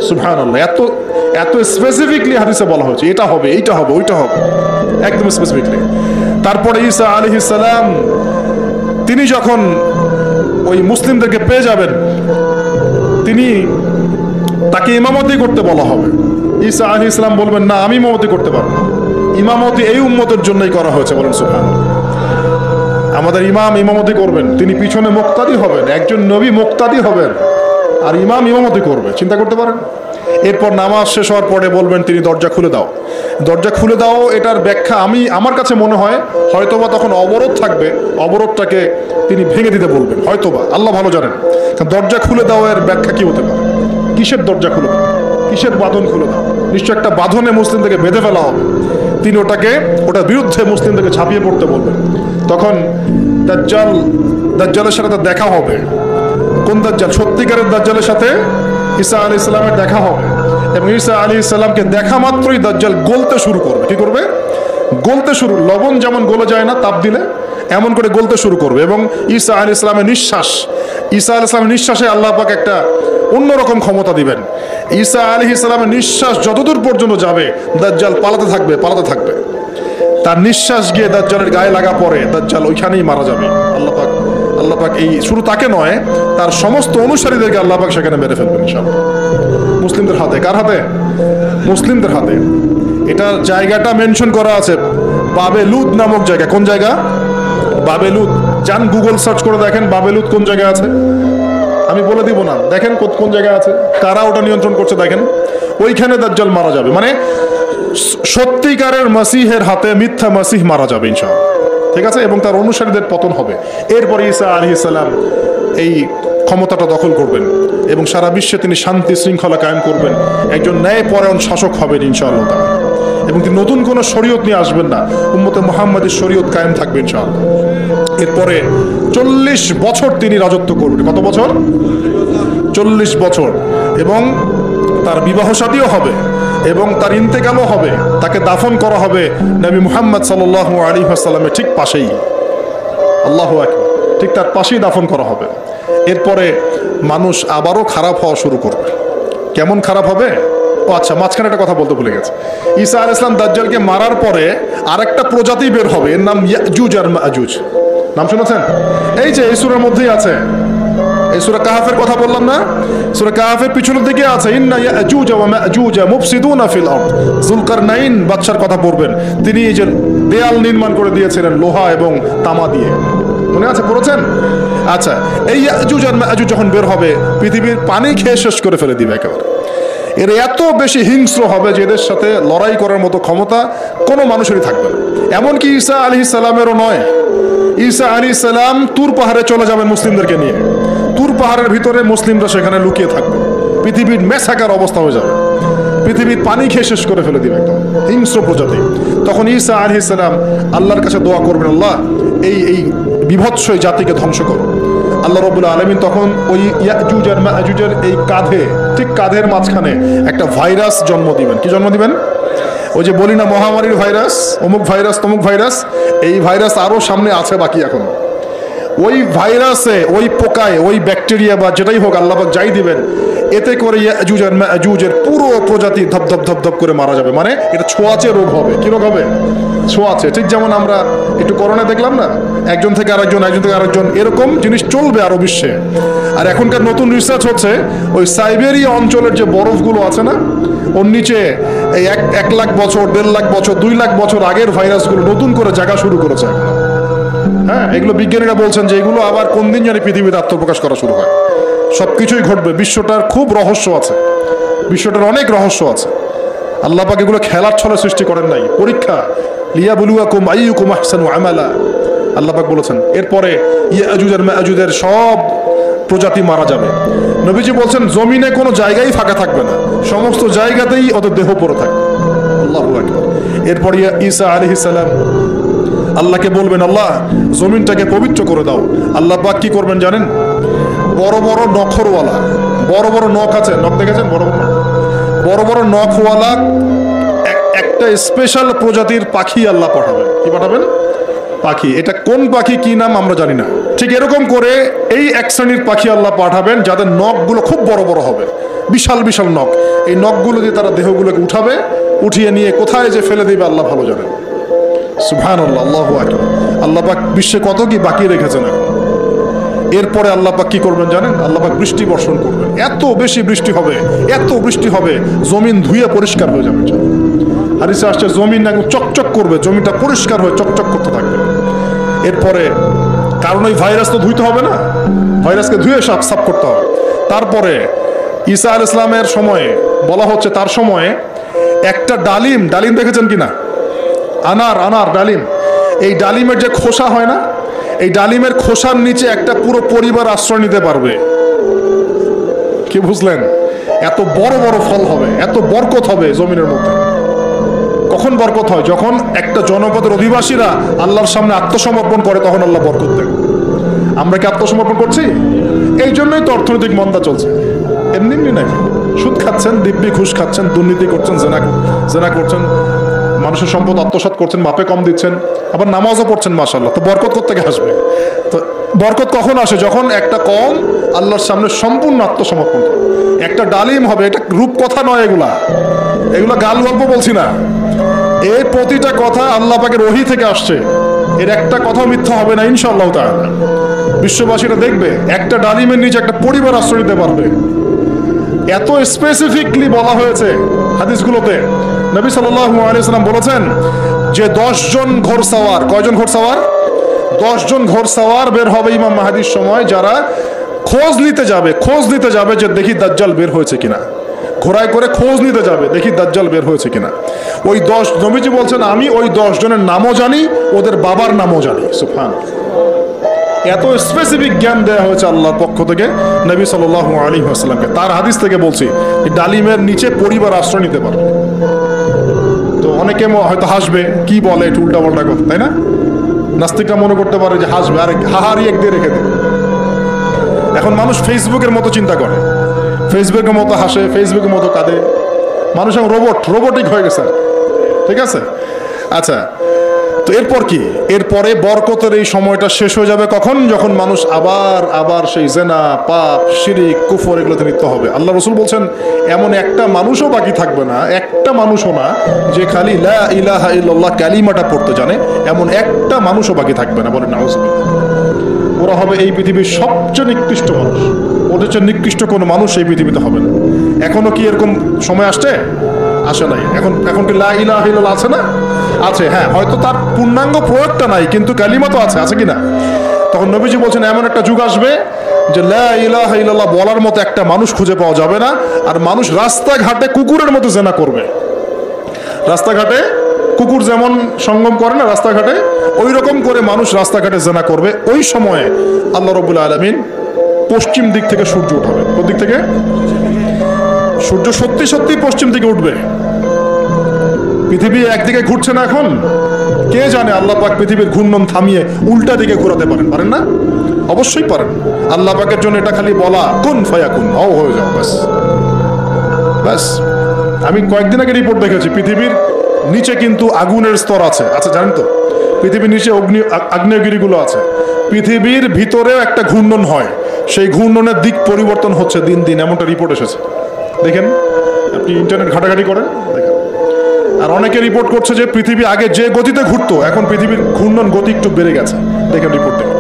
সুবহানাল্লাহ। এত এত স্পেসিফিকলি হাদিসে বলা হয়েছে, এটা হবে, এইটা হবে, ওইটা হবে, একদম স্পেসিফিকলি। তারপরে ঈসা আলাইহিস সালাম তিনি যখন ওই মুসলিমদেরকে পেয়ে যাবেন, তিনি তাকে ইমামতি করতে বলা হবে। ঈসা আলাইহিস সালাম বলবেন, না, আমি ইমামতি করতে পারবো না। ইমামতি এই উম্মতের জন্যই করা হয়েছে। বলেন সুবহানাল্লাহ। আমাদের ইমাম ইমামতি করবেন, তিনি পিছনে মুক্তাদি হবেন। একজন নবী মুক্তাদি হবেন, আর ইমাম ইমামতি করবে। চিন্তা করতে পারেন? এরপর নামাজ শেষ হওয়ার পরে বলবেন তিনি, দরজা খুলে দাও, দরজা খুলে দাও। এটার ব্যাখ্যা আমার কাছে মনে হয় হয়তোবা তখন অবরোধ থাকবে, অবরোধটাকে তিনি ভেঙে দিতে বলবেন, হয়তোবা, আল্লাহ ভালো জানেন। দরজা খুলে দাও এর ব্যাখ্যা কি হতে পারে? কিসের দরজা খুলে দাও? কিসের বাঁধন খুলে দাও? নিশ্চয় একটা বাঁধনে মুসলিমদেরকে বেঁধে ফেলা হবে। তিনি ওটার বিরুদ্ধে মুসলিমদেরকে ঝাঁপিয়ে পড়তে বলবেন। তখন দাজ্জালের সাথে তার দেখা হবে। কোন দাজ্জাল? সত্যিকারের দাজ্জালের সাথে ঈসা আলাইহিস সালামের দেখা হবে। এবং ঈসা আলাইহিস সালামকে দেখা মাত্রই দাজ্জাল গলতে শুরু করবে। কি করবে? গলতে শুরু। লবণ যেমন গলে যায় না তাপ দিলে, এমন করে গলতে শুরু করবে। এবং ঈসা আলাইহিস সালামের নিঃশ্বাসে আল্লাহ পাক একটা অন্যরকম ক্ষমতা দিবেন। ঈসা আলাইহিস সালামের নিঃশ্বাস যতদূর পর্যন্ত যাবে, দাজ্জাল পালাতে থাকবে। তার নিঃশ্বাস গিয়ে দাজ্জালের গায়ে লাগা পরে দাজ্জাল ওইখানেই মারা যাবে। আল্লাহ পাক এই শুধু তাকে নয়, তার সমস্ত অনুসারীদেরকে আল্লাহ পাক সেখানে মেরে ফেলবেন ইনশাআল্লাহ। মুসলিমদের হাতে। কার হাতে? মুসলিমদের হাতে। এটা জায়গাটা মেনশন করা আছে, বাবেলুদ নামক জায়গা। কোন জায়গা? বাবেলুদ। যান গুগল সার্চ করে দেখেন বাবেলুদ কোন জায়গায় আছে। আমি বলে দিব না, দেখেন কোন জায়গায় আছে, কারা ওটা নিয়ন্ত্রণ করছে দেখেন। ওইখানে দাজ্জাল মারা যাবে। মানে সত্যিকারের মাসিহের হাতে মিথ্যা মাসিহ মারা যাবে ইনশাআল্লাহ। ঠিক আছে? এবং তার অনুসারীদের পতন হবে। এরপরে ঈসা আলাইহিস সালাম এই ক্ষমতাটা দখল করবেন এবং সারা বিশ্বে তিনি শান্তি শৃঙ্খলা কায়েম করবেন। একজন ন্যায়পরায়ণ শাসক হবেন ইনশাআল্লাহ। এবং তিনি নতুন কোনো শরীয়ত নিয়ে আসবেন না, উম্মতে মুহাম্মাদের শরীয়ত কায়েম থাকবে ইনশাআল্লাহ। এরপরে 40 বছর তিনি রাজত্ব করবেন। কত বছর? 40 বছর। এবং তার বিবাহ শাদীও হবে এবং তার ইন্তেকালও হবে। তাকে দাফন করা হবে নবী মুহাম্মদ সাল্লাল্লাহু আলাইহি ওয়াসাল্লামের ঠিক পাশেই। আল্লাহু আকবার। ঠিক তার পাশেই দাফন করা হবে। এরপরে মানুষ আবারও খারাপ হওয়া শুরু করবে। কেমন খারাপ হবে? ও আচ্ছা, মাঝখানে একটা কথা বলতে ভুলে গেছে। ঈসা আলাইহিস সালাম দাজ্জালকে মারার পরে আরেকটা প্রজাতি বের হবে, এর নাম ইয়াজুজ আর মাজুজ। নাম শুনেছেন? এই যে এই সূরার মধ্যেই আছে। এই সূরা কাহাফের কথা বললাম না? সূরা কাহাফের পিছনের দিকে আছে, ইন্না ইয়াজুজ ওয়া মাজুজ মুফসিদুনা ফিল আরদ। যুলকারনাইন বাদশার কথা পড়বেন। তিনি এই যে দেয়াল নির্মাণ করে দিয়েছিলেন লোহা এবং তামা দিয়ে, মনে আছে? পড়েছেন? আচ্ছা, এই ইয়াজুজ আর মাজুজ যখন বের হবে, পৃথিবীর পানি খেয়ে শেষ করে ফেলে দিবে একেবারে। এর এত বেশি হিংস্র হবে যে এদের সাথে লড়াই করার মতো ক্ষমতা কোনো মানুষেরই থাকবে না। এমনকি ঈসা আলাইহিস সালামেরও নয়। ঈসা আলাইহিস সালাম তুর পাহাড়ে চলে যাবেন মুসলিমদেরকে নিয়ে। তুর পাহাড়ের ভিতরে মুসলিমরা সেখানে লুকিয়ে থাকবে। পৃথিবীর মেসাকার অবস্থা হয়ে যাবে। পৃথিবীর পানি খেয়ে শেষ করে ফেলে দিবে, একদম হিংস্র প্রজাতি। তখন ঈসা আলাইহিস সালাম আল্লাহর কাছে দোয়া করবেন, আল্লাহ এই বিভৎস জাতিকে ধ্বংস করো। আল্লাহ রাব্বুল আলামিন তখন ওই ইয়াজুজ আর মাজুজের এই কাঁধে, ঠিক কাঁধের মাঝখানে একটা ভাইরাস জন্ম দিবেন। কি জন্ম দিবেন? ওই যে বলি না মহামারীর ভাইরাস, অমুক ভাইরাস তমুক ভাইরাস, এই ভাইরাস আরো সামনে আছে বাকি এখন। ওই ভাইরাসে, ওই পোকায়, ওই ব্যাকটেরিয়া বা যেটাই হোক আল্লাহ পাক যাই দিবেন, এতে করে ইয়াজুজ আর মাজুজের পুরো প্রজাতি ধপ ধপ করে মারা যাবে। মানে এটা ছোঁয়াচে রোগ হবে। কি রোগ হবে? ছোঁয়াচে। ঠিক যেমন আমরা একটু করোনা দেখলাম না, একজন থেকে আরেকজন, একজন থেকে আরেকজন, এরকম জিনিস চলবে আরো বিশ্বে। আর এখনকার নতুন রিসার্চ হচ্ছে ওই সাইবেরিয়া অঞ্চলের যে বরফগুলো আছে না, ওর নিচে এই 1 লাখ বছর, 1.5 লাখ বছর, 2 লাখ বছর আগের ভাইরাসগুলো নতুন করে জায়গা শুরু করেছে এখন। হ্যাঁ, এগুলো বিজ্ঞানীরা বলছেন যে এগুলো আবার কোন দিন জানি পৃথিবীতে আত্মপ্রকাশ করা শুরু হয়। সবকিছুই ঘটবে। বিশ্বটার খুব রহস্য আছে, বিশ্বটার অনেক রহস্য আছে। আল্লাহ পাক এগুলো খেলার ছলে সৃষ্টি করেন নাই, পরীক্ষা। লিয়াবলুয়াকুম আইয়ুকুম আহসানু আমালা, আল্লাহ পাক বলেছেন। এরপরে ইয়াজুজ আর মাজুজের সব প্রজাতি মারা যাবে। নবীজি বলছেন জমিনে কোনো জায়গায় ফাঁকা থাকবে না, সমস্ত জায়গাতেই ওদের দেহ পড়ে থাকবে। আল্লাহু আকবার। এরপর ঈসা আলাইহিস সালাম আল্লাহকে বলবেন, আল্লাহ জমিনটাকে পবিত্র করে দাও। আল্লাহ পাক কি করবেন জানেন? বড় বড় নখরওয়ালা, বড় বড় নখ আছে, নখ দেখেছেন? বড় বড় নখওয়ালা একটা স্পেশাল প্রজাতির পাখি আল্লাহ পাঠাবেন। কি পাঠাবেন? পাখি। এটা কোন পাখি, কি নাম আমরা জানি না। ঠিক এরকম করে এই এক শ্রেণীর পাখি আল্লাহ পাঠাবেন যাদের নখগুলো খুব বড় বড় হবে, বিশাল বিশাল নখ। এই নখগুলো দিয়ে তারা দেহগুলোকে উঠাবে, উঠিয়ে নিয়ে কোথায় যে ফেলে দেবে আল্লাহ ভালো জানেন। সুবহানাল্লাহ, আল্লাহু আকবার। আল্লাহ পাক বিশ্বে কত কি বাকি রেখেছেন এখন। এরপরে আল্লাহ পাক কি করবেন জানেন? আল্লাহ পাক বৃষ্টি বর্ষণ করবেন। এত বেশি বৃষ্টি হবে, এত বৃষ্টি হবে, জমিন ধুয়ে পরিষ্কার হয়ে যাবে। হাদিসে আসছে জমিন একদম চকচক করবে, জমিটা পরিষ্কার হয়ে চকচক করতে থাকবে। এরপরে কারণ ওই ভাইরাস তো ধুইতে হবে না, ভাইরাসকে ধুয়ে সাফ করতে হবে। তারপরে ঈসা আলাইহিস সালামের সময়ে বলা হচ্ছে, তার সময়ে একটা ডালিম দেখেছেন কিনা? আনার ডালিম। এই ডালিমের যে খোসা হয় না, এই ডালিমের খোসার নিচে একটা পুরো পরিবার আশ্রয় নিতে পারবে। কি বুঝলেন? এত বড় বড় ফল হবে, এত বরকত হবে জমিনের মধ্যে। কখন বরকত হয়? যখন একটা জনপদের অধিবাসীরা আল্লাহর সামনে আত্মসমর্পণ করে, তখন আল্লাহ বরকত দেন। আমরা কি আত্মসমর্পণ করছি? এই জন্যই তো অর্থনৈতিক মন্দা চলছে। এমনি নাকি সুদ খাচ্ছেন, দিব্যি ঘুষ খাচ্ছেন, দুর্নীতি করছেন, জেনা করছেন, মানুষের সম্পদ আত্মসাৎ করছেন, মাপে কম দিচ্ছেন, আবার নামাজও পড়ছেন। মাশাআল্লাহ। তো বরকত কোত্থেকে আসবে? তো বরকত কখন আসে? যখন একটা কম আল্লাহর সামনে সম্পূর্ণ আত্মসমর্পণ করে। একটা ডালিম হবে। এটা রূপকথা নয়, এগুলা গাল গল্প বলছি না। এই প্রতিটা কথা আল্লাহ পাকের ওহী থেকে আসছে। এর একটা কথা মিথ্যা হবে না ইনশাআল্লাহ তাআলা। বিশ্ববাসীরা দেখবে একটা ডালিমের নিচে একটা পরিবার আশ্রয় নিতে পারবে। এত স্পেসিফিকলি বলা হয়েছে হাদিসগুলোতে। নবী সাল্লাল্লাহু আলাইহি ওয়াসাল্লাম বলেছেন যে 10 জন ঘোড়সওয়ার, কয়জন ঘোড়সওয়ার? 10 জন ঘোড়সওয়ার বের হবে ইমাম মাহদির সময়, যারা খোঁজ নিতে যাবে যে দেখি দাজ্জাল বের হয়েছে কিনা। ঘোড়ায় করে খোঁজ নিতে যাবে, দেখি দাজ্জাল বের হয়েছে কিনা। ওই 10, নবীজি বলছেন আমি ওই 10 জনের নামও জানি, ওদের বাবার নামও জানি। সুবহানাল্লাহ। এত স্পেসিফিক জ্ঞান দেওয়া হয়েছে আল্লাহর পক্ষ থেকে নবী সাল্লাল্লাহু আলাইহি ওয়াসাল্লামকে। তার হাদিস থেকে বলছি, ডালিমের নিচে পরিবার আশ্রয় নিতে পারবে। তো অনেকে হয়তো হাসবে, কি বলে একটু উল্টাপাল্টা কথা, তাই না? নাস্তিকরা মনে করতে পারে যে হাসবে, আরে হাহারি এক দিয়ে রেখে দেবে। এখন মানুষ ফেসবুকের মতো চিন্তা করে, ফেসবুকের মতো হাসে, ফেসবুকের মতো কাঁদে। মানুষ এখন রোবটিক হয়ে গেছে। ঠিক আছে, আচ্ছা। তো এরপর কি? এরপরে বরকতের এই সময়টা শেষ হয়ে যাবে কখন? যখন মানুষ আবার সেই জেনা, পাপ, শিরিক, কুফর এগুলোতে লিপ্ত হবে। আল্লাহ রাসূল বলছেন এমন একটা মানুষও বাকি থাকবে না, একটা মানুষও না যে খালি লা ইলাহা ইল্লাল্লাহ কালিমাটা পড়তে জানে, এমন একটা মানুষও বাকি থাকবে না। বলেন নাউযুবিল্লাহ। ওরা হবে এই পৃথিবীর সবচেয়ে নিকৃষ্ট মানুষ। ওদের চেয়ে নিকৃষ্ট কোনো মানুষ এই পৃথিবীতে হবে না। এখনো কি এরকম সময় আসছে? আসে নাই। এখন কি লা ইলাহা ইল্লাল্লাহ আছে না? আছে। হ্যাঁ, হয়তো তার পূর্ণাঙ্গ প্রয়োগটা নাই, কিন্তু কালিমা তো আছে কি না? তখন নবীজি বলছেন এমন একটা যুগ আসবে যে লা ইলাহা ইল্লাল্লাহ বলার মতো একটা মানুষ খুঁজে পাওয়া যাবে না। আর মানুষ রাস্তাঘাটে কুকুরের মতো জেনা করবে। রাস্তাঘাটে কুকুর যেমন সঙ্গম করে না রাস্তাঘাটে, ওই রকম করে মানুষ রাস্তাঘাটে জেনা করবে। ওই সময়ে আল্লাহ রাব্বুল আলামিন পশ্চিম দিক থেকে সূর্য উঠাবে। কোন দিক থেকে? সূর্য সত্যি সত্যি পশ্চিম দিকে উঠবে। পৃথিবী একদিকে ঘুরছে না এখন, কে জানে আল্লাহ পাক পৃথিবীর ঘূর্ণন থামিয়ে উল্টা দিকে ঘোরাতে পারেন না? অবশ্যই পারেন। আল্লাহ পাকের জন্য এটা খালি বলা, কুন ফায়াকুন, হও হয়ে যাও, ব্যাস ব্যাস। আমি কয়েকদিন আগে রিপোর্ট দেখেছি, পৃথিবীর নিচে কিন্তু আগুনের স্তর আছে। আচ্ছা, জানেন তো পৃথিবীর নিচে আগ্নেয়গিরিগুলো আছে। পৃথিবীর ভিতরেও একটা ঘূর্ণন হয়, সেই ঘূর্ণনের দিক পরিবর্তন হচ্ছে দিন দিন, এমনটা রিপোর্ট এসেছে। দেখেন, আপনি ইন্টারনেট ঘাটাঘাটি করেন, দেখেন। আর অনেকে রিপোর্ট করছে যে পৃথিবী আগে যে গতিতে ঘুরতো, এখন পৃথিবীর ঘূর্ণন গতি একটু বেড়ে গেছে। দেখেন রিপোর্ট দেখেন।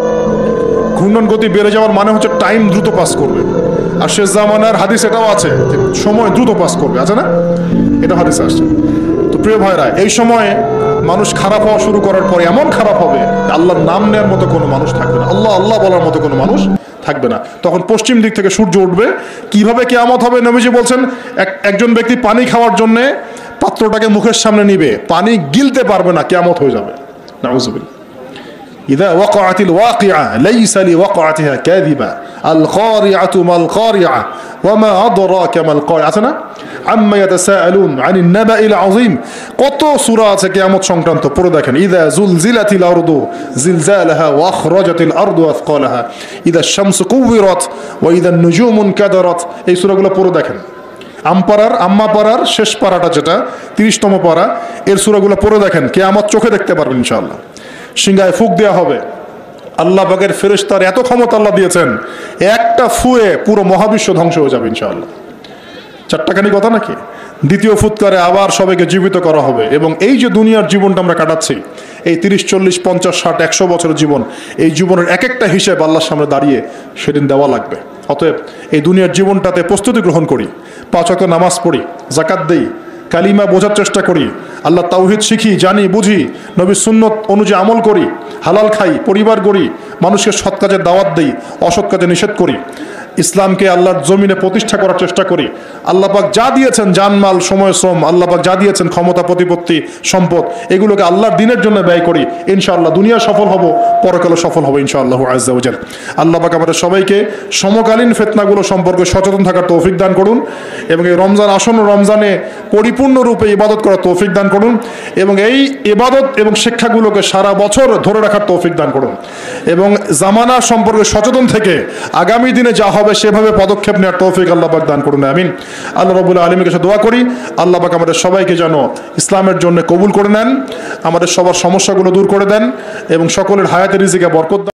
ঘূর্ণন গতি বেড়ে যাওয়ার মানে হচ্ছে টাইম দ্রুত পাস করবে। আর শেষ জামানার হাদিস এটাও আছে, সময় দ্রুত পাস করবে, আছে না? এটা হাদিস আসছে। তো প্রিয় ভাইরা, এই সময়ে মানুষ খারাপ হওয়া শুরু করার পরে এমন খারাপ হবে, আল্লাহর নাম নেওয়ার মতো কোনো মানুষ থাকবে না, আল্লাহ আল্লাহ বলার মতো কোনো মানুষ থাকবে না। তখন পশ্চিম দিক থেকে সূর্য উঠবে। কিভাবে কিয়ামত হবে? নবীজি বলছেন, একজন ব্যক্তি পানি খাওয়ার জন্য পাত্রটাকে মুখের সামনে নিবে, পানি গিলতে পারবে না, কিয়ামত হয়ে যাবে। নাউযুবিল্লাহ। إذا وقعت الواقعة ليس لوقعتها كاذبة القارعة ما القارعة وما أدراك ما القارعة আছে না? عما يتساءلون عن النبأ العظيم। কত সূরা আছে কিয়ামত সংক্রান্ত, পড়ে দেখেন। إذا زلزلت الأرض زلزالها وأخرجت الأرض أثقالها إذا الشمس كورت وإذا النجوم انكدرت। এই সূরাগুলো পড়ে দেখেন। আম্মা পারার শেষ পারাটা, যেটা 30তম পারা, এর সূরাগুলো পড়ে দেখেন। কিয়ামত চোখে দেখতে পারবেন ইনশাআল্লাহ। সিংহায় ফুঁক দেওয়া হবে। আল্লাহ পাকের ফেরেশতার এত ক্ষমতা আল্লাহ দিয়েছেন, একটা ফুয়ে পুরো মহাবিশ্ব ধ্বংস হয়ে যাবে ইনশাআল্লাহ। চারটাখানি কথা নাকি? দ্বিতীয় ফুৎকারে আবার সবাইকে জীবিত করা হবে। এবং এই যে দুনিয়ার জীবনটা আমরা কাটাচ্ছি, এই 30, 40, 50, 60, 100 বছরের জীবন, এই জীবনের এক একটা হিসেব আল্লাহর সামনে দাঁড়িয়ে সেদিন দেওয়া লাগবে। অতএব এই দুনিয়ার জীবনটাতে প্রস্তুতি গ্রহণ করি, 5 ওয়াক্ত নামাজ পড়ি, যাকাত দেই, কালিমা বোঝার চেষ্টা করি, আল্লাহ তাওহীদ শিখি, জানি, বুঝি, নবীর সুন্নত অনুযায়ী আমল করি, হালাল খাই, পরিবার গড়ি, মানুষকে সৎ কাজের দাওয়াত দেই, অসৎ কাজে নিষেধ করি, ইসলামকে আল্লাহর জমিনে প্রতিষ্ঠা করার চেষ্টা করি। আল্লাহ পাক যা দিয়েছেন, জানমাল, সময়, শ্রম, আল্লাহ পাক যা দিয়েছেন, ক্ষমতা, প্রতিপত্তি, সম্পদ, এগুলোকে আল্লাহর দ্বীনের জন্য ব্যয় করি। ইনশাআল্লাহ দুনিয়া সফল হব, পরকালে সফল হব ইনশাআল্লাহু আযজা ওয়া জাল। আল্লাহ পাক আমাদের সবাইকে সমকালীন ফিতনাগুলো সম্পর্কে সচেতন থাকার তৌফিক দান করুন, এবং এই রমজান, আসন্ন রমজানে পরিপূর্ণরূপে ইবাদত করার তৌফিক দান করুন, এবং এই ইবাদত এবং শিক্ষাগুলোকে সারা বছর ধরে রাখার তৌফিক দান করুন, এবং জামানা সম্পর্কে সচেতন থেকে আগামী দিনে যা হবে সেভাবে পদক্ষেপ নেওয়ার তৌফিক আল্লাহ পাক দান করুন। আমিন। আল্লাহ রাব্বুল আলামিনের কাছে দোয়া করি, আল্লাহ পাক আমাদের সবাইকে যেন ইসলামের জন্য কবুল করে নেন, আমাদের সবার সমস্যাগুলো দূর করে দেন, এবং সকলের হায়াতের রিজিকে বরকত